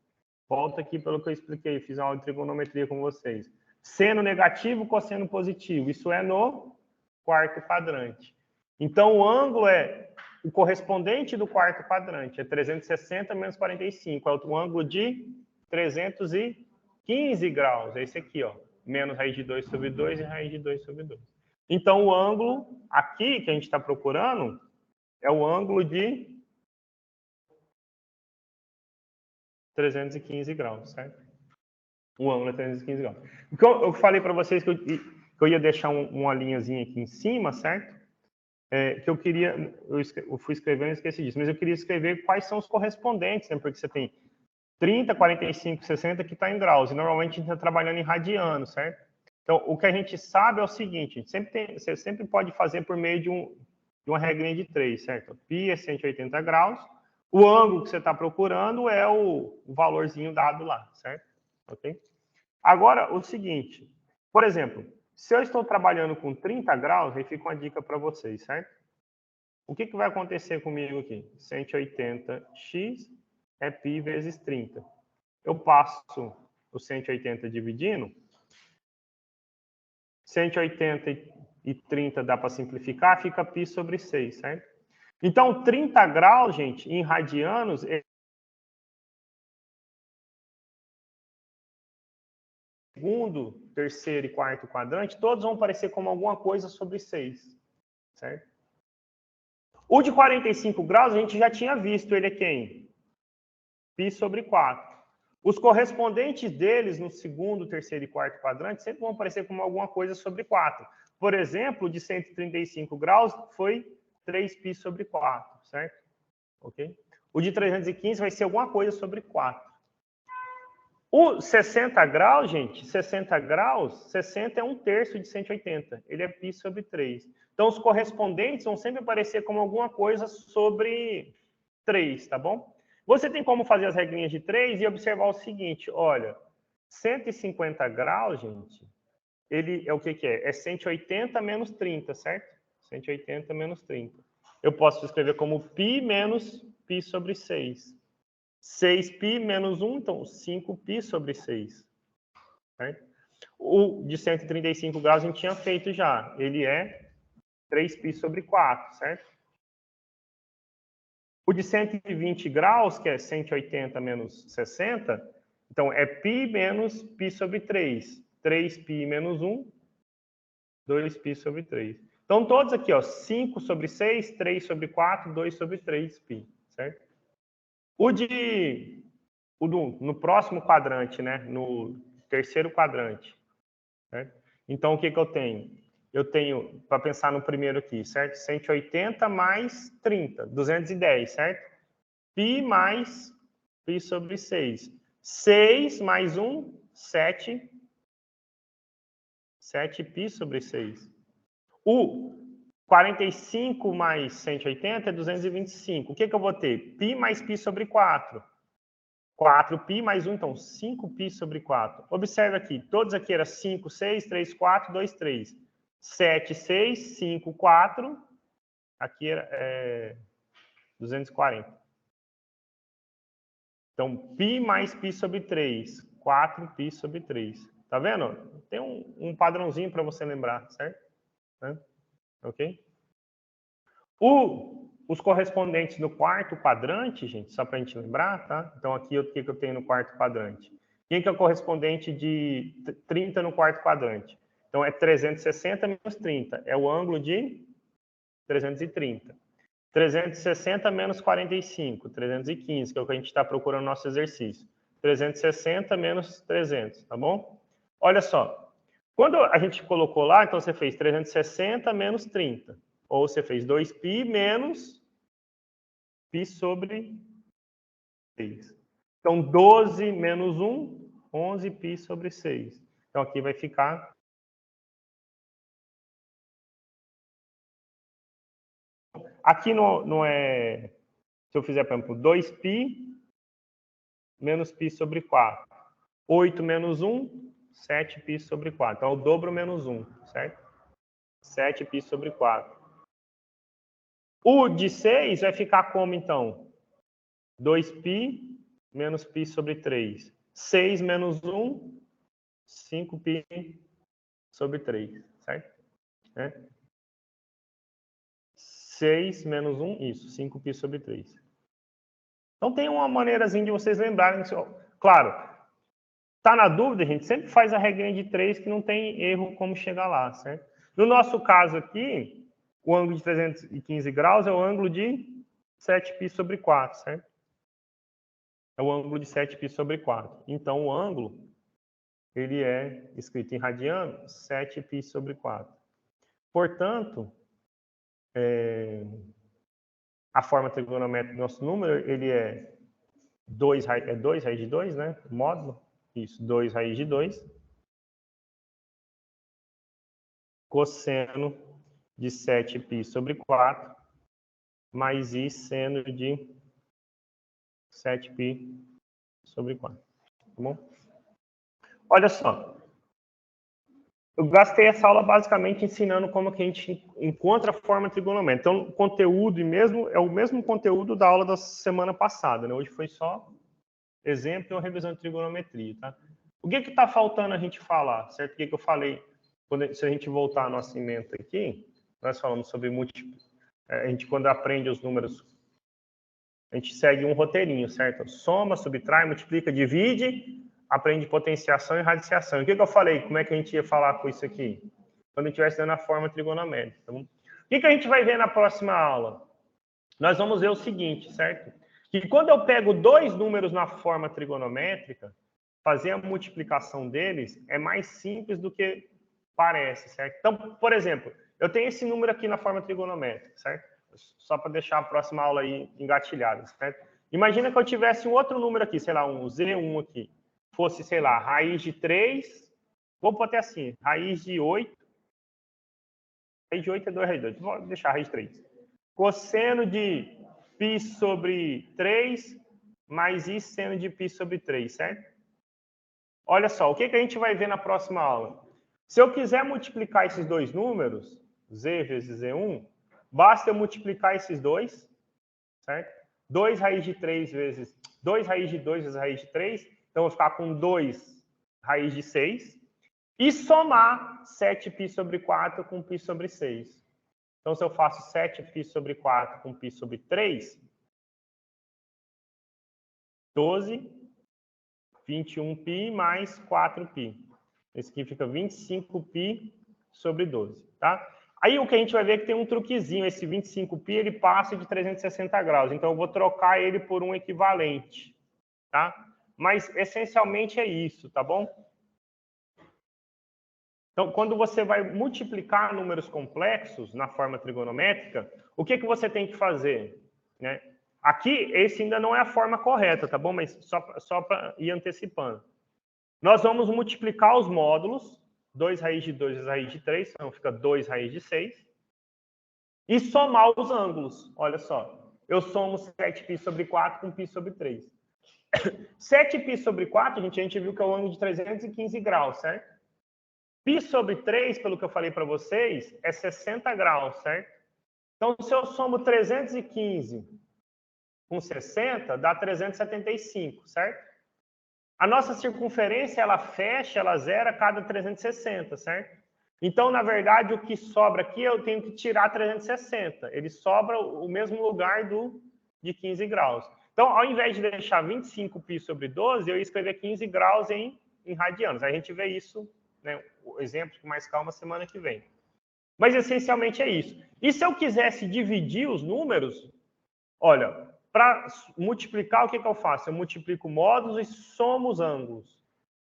Volta aqui pelo que eu expliquei, fiz uma aula de trigonometria com vocês. Seno negativo, cosseno positivo. Isso é no quarto quadrante. Então, o ângulo é o correspondente do quarto quadrante. É 360 menos 45. É o ângulo de 315 graus. É esse aqui, ó. Menos raiz de 2 sobre 2 e raiz de 2 sobre 2. Então, o ângulo aqui que a gente está procurando é o ângulo de 315 graus, certo? O ângulo é 315 graus. Então, eu falei para vocês que eu ia deixar uma linhazinha aqui em cima, certo? Que eu queria... Eu fui escrevendo e esqueci disso, mas eu queria escrever quais são os correspondentes, né? Porque você tem 30, 45, 60 que está em graus, e normalmente a gente está trabalhando em radiano, certo? Então, o que a gente sabe é o seguinte, você sempre pode fazer por meio de uma regrinha de 3, certo? Π é 180 graus, o ângulo que você está procurando é o valorzinho dado lá, certo? Ok? Agora, o seguinte, por exemplo, se eu estou trabalhando com 30 graus, aí fica uma dica para vocês, certo? O que vai acontecer comigo aqui? 180x é π vezes 30. Eu passo o 180 dividindo. 180 e 30 dá para simplificar, fica π sobre 6, certo? Então, 30 graus, gente, em radianos, segundo, terceiro e quarto quadrante, todos vão parecer como alguma coisa sobre 6, certo? O de 45 graus, a gente já tinha visto, ele é quem? Π sobre 4. Os correspondentes deles no segundo, terceiro e quarto quadrante sempre vão aparecer como alguma coisa sobre 4. Por exemplo, o de 135 graus foi 3π sobre 4, certo? Ok? O de 315 vai ser alguma coisa sobre 4. O 60 graus, gente, 60 graus, 60 é 1/3 de 180. Ele é π sobre 3. Então, os correspondentes vão sempre aparecer como alguma coisa sobre 3, tá bom? Você tem como fazer as regrinhas de 3 e observar o seguinte, olha, 150 graus, gente, ele é o que é? É 180 menos 30, certo? 180 menos 30. Eu posso escrever como π menos π sobre 6. 6π menos 1, então 5π sobre 6. Certo? O de 135 graus a gente tinha feito já. Ele é 3π sobre 4, certo? O de 120 graus, que é 180 menos 60, então é π menos π sobre 3. 3π menos 1, 2π sobre 3. Então, todos aqui, ó, 5 sobre 6, 3 sobre 4, 2 sobre 3π, certo? No próximo quadrante, né? No terceiro quadrante, certo? Então, o que eu tenho? Eu tenho, para pensar no primeiro aqui, certo? 180 mais 30, 210, certo? Π mais π sobre 6. 6 mais 1, 7. 7π sobre 6. O 45 mais 180 é 225. O que eu vou ter? Π mais π sobre 4. 4π mais 1, então 5π sobre 4. Observe aqui, todos aqui eram 5, 6, 3, 4, 2, 3. 7, 6, 5, 4. Aqui era 240. Então, π mais π sobre 3. 4π sobre 3. Tá vendo? Tem um padrãozinho para você lembrar, certo? Ok? Os correspondentes no quarto quadrante, gente, só para a gente lembrar, tá? Então, aqui o que eu tenho no quarto quadrante? Quem que é o correspondente de 30 no quarto quadrante? Então, é 360 menos 30. É o ângulo de 330. 360 menos 45. 315, que é o que a gente está procurando no nosso exercício. 360 menos 300, tá bom? Olha só. Quando a gente colocou lá, então você fez 360 menos 30. Ou você fez 2π menos π sobre 6. Então, 12 menos 1, 11π sobre 6. Então, aqui vai ficar... Aqui não é... Se eu fizer, por exemplo, 2π menos π sobre 4. 8 menos 1, 7π sobre 4. Então, é o dobro menos 1, certo? 7π sobre 4. O de 6 vai ficar como, então? 2π menos π sobre 3. 6 menos 1, 5π sobre 3, certo? 6 menos 1, isso, 5π sobre 3. Então, tem uma maneirazinha de vocês lembrarem. Claro, tá na dúvida, gente? Sempre faz a regrinha de 3 que não tem erro como chegar lá, certo? No nosso caso aqui, o ângulo de 315 graus é o ângulo de 7π sobre 4, certo? É o ângulo de 7π sobre 4. Então, o ângulo, ele é escrito em radiano, 7π sobre 4. Portanto, a forma trigonométrica do nosso número, ele é 2 raiz de 2, né? Módulo. Isso, 2 raiz de 2. Cosseno de 7π sobre 4, mais i seno de 7π sobre 4. Tá bom? Olha só. Eu gastei essa aula basicamente ensinando como que a gente encontra a forma trigonométrica. Então, o conteúdo é o mesmo conteúdo da aula da semana passada, né? Hoje foi só exemplo e uma revisão de trigonometria, tá? O que está faltando a gente falar, certo? O que eu falei? Se a gente voltar à nossa ementa aqui, nós falamos sobre a gente, quando aprende os números, a gente segue um roteirinho, certo? Soma, subtrai, multiplica, divide, aprende potenciação e radiciação. E o que eu falei? Como é que a gente ia falar com isso aqui? Quando a gente estivesse dando a forma trigonométrica. Tá bom? O que a gente vai ver na próxima aula? Nós vamos ver o seguinte, certo? Que quando eu pego dois números na forma trigonométrica, fazer a multiplicação deles é mais simples do que parece, certo? Então, por exemplo, eu tenho esse número aqui na forma trigonométrica, certo? Só para deixar a próxima aula aí engatilhada, certo? Imagina que eu tivesse um outro número aqui, sei lá, um Z1 aqui. Fosse, sei lá, raiz de 3, vou botar assim, raiz de 8. Raiz de 8 é 2 raiz de 2, vou deixar a raiz de 3. Cosseno de π sobre 3 mais i seno de π sobre 3, certo? Olha só, o que a gente vai ver na próxima aula? Se eu quiser multiplicar esses dois números, z vezes z1, basta eu multiplicar esses dois, certo? 2 raiz de 3 vezes 2 raiz de 2 vezes raiz de 3, então eu vou ficar com 2 raiz de 6, e somar 7π sobre 4 com π sobre 6. Então, se eu faço 7π sobre 4 com π sobre 3, 12, 21π mais 4π. Esse aqui fica 25π sobre 12, tá? Aí o que a gente vai ver é que tem um truquezinho. Esse 25π, ele passa de 360 graus. Então, eu vou trocar ele por um equivalente, tá? Mas, essencialmente, é isso, tá bom? Então, quando você vai multiplicar números complexos na forma trigonométrica, o que você tem que fazer? Né? Aqui, esse ainda não é a forma correta, tá bom? Mas só para ir antecipando. Nós vamos multiplicar os módulos, 2 raiz de 2 vezes raiz de 3, então fica 2 raiz de 6. E somar os ângulos. Olha só. Eu somo 7π sobre 4 com π sobre 3. 7π sobre 4, a gente viu que é o ângulo de 315 graus, certo? Π sobre 3, pelo que eu falei para vocês, é 60 graus, certo? Então, se eu somo 315 com 60, dá 375, certo? A nossa circunferência, ela fecha, ela zera a cada 360, certo? Então, na verdade, o que sobra aqui, eu tenho que tirar 360. Ele sobra o mesmo lugar de 15 graus. Então, ao invés de deixar 25π sobre 12, eu ia escrever 15 graus em radianos. A gente vê isso, né, o exemplo com mais calma semana que vem. Mas, essencialmente, é isso. E se eu quisesse dividir os números, olha, para multiplicar, o que eu faço? Eu multiplico módulos e somo os ângulos.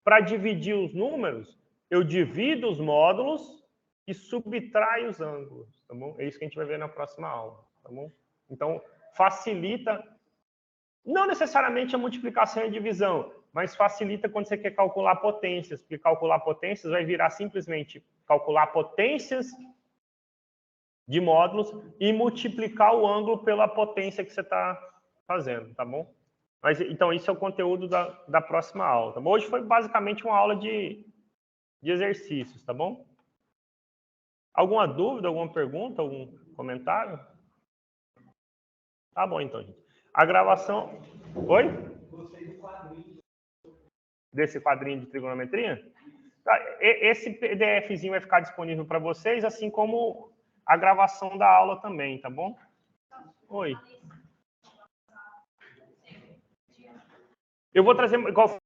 Para dividir os números, eu divido os módulos e subtraio os ângulos, tá bom? É isso que a gente vai ver na próxima aula, tá bom? Então, facilita, não necessariamente a multiplicação e a divisão, mas facilita quando você quer calcular potências, porque calcular potências vai virar simplesmente calcular potências de módulos e multiplicar o ângulo pela potência que você está fazendo, tá bom? Mas, então, isso é o conteúdo da próxima aula, tá bom? Hoje foi basicamente uma aula de exercícios, tá bom? Alguma dúvida, alguma pergunta, algum comentário? Tá bom, então, gente. A gravação... Oi? Desse quadrinho de trigonometria? Esse PDFzinho vai ficar disponível para vocês, assim como a gravação da aula também, tá bom? Oi. Eu vou trazer, igual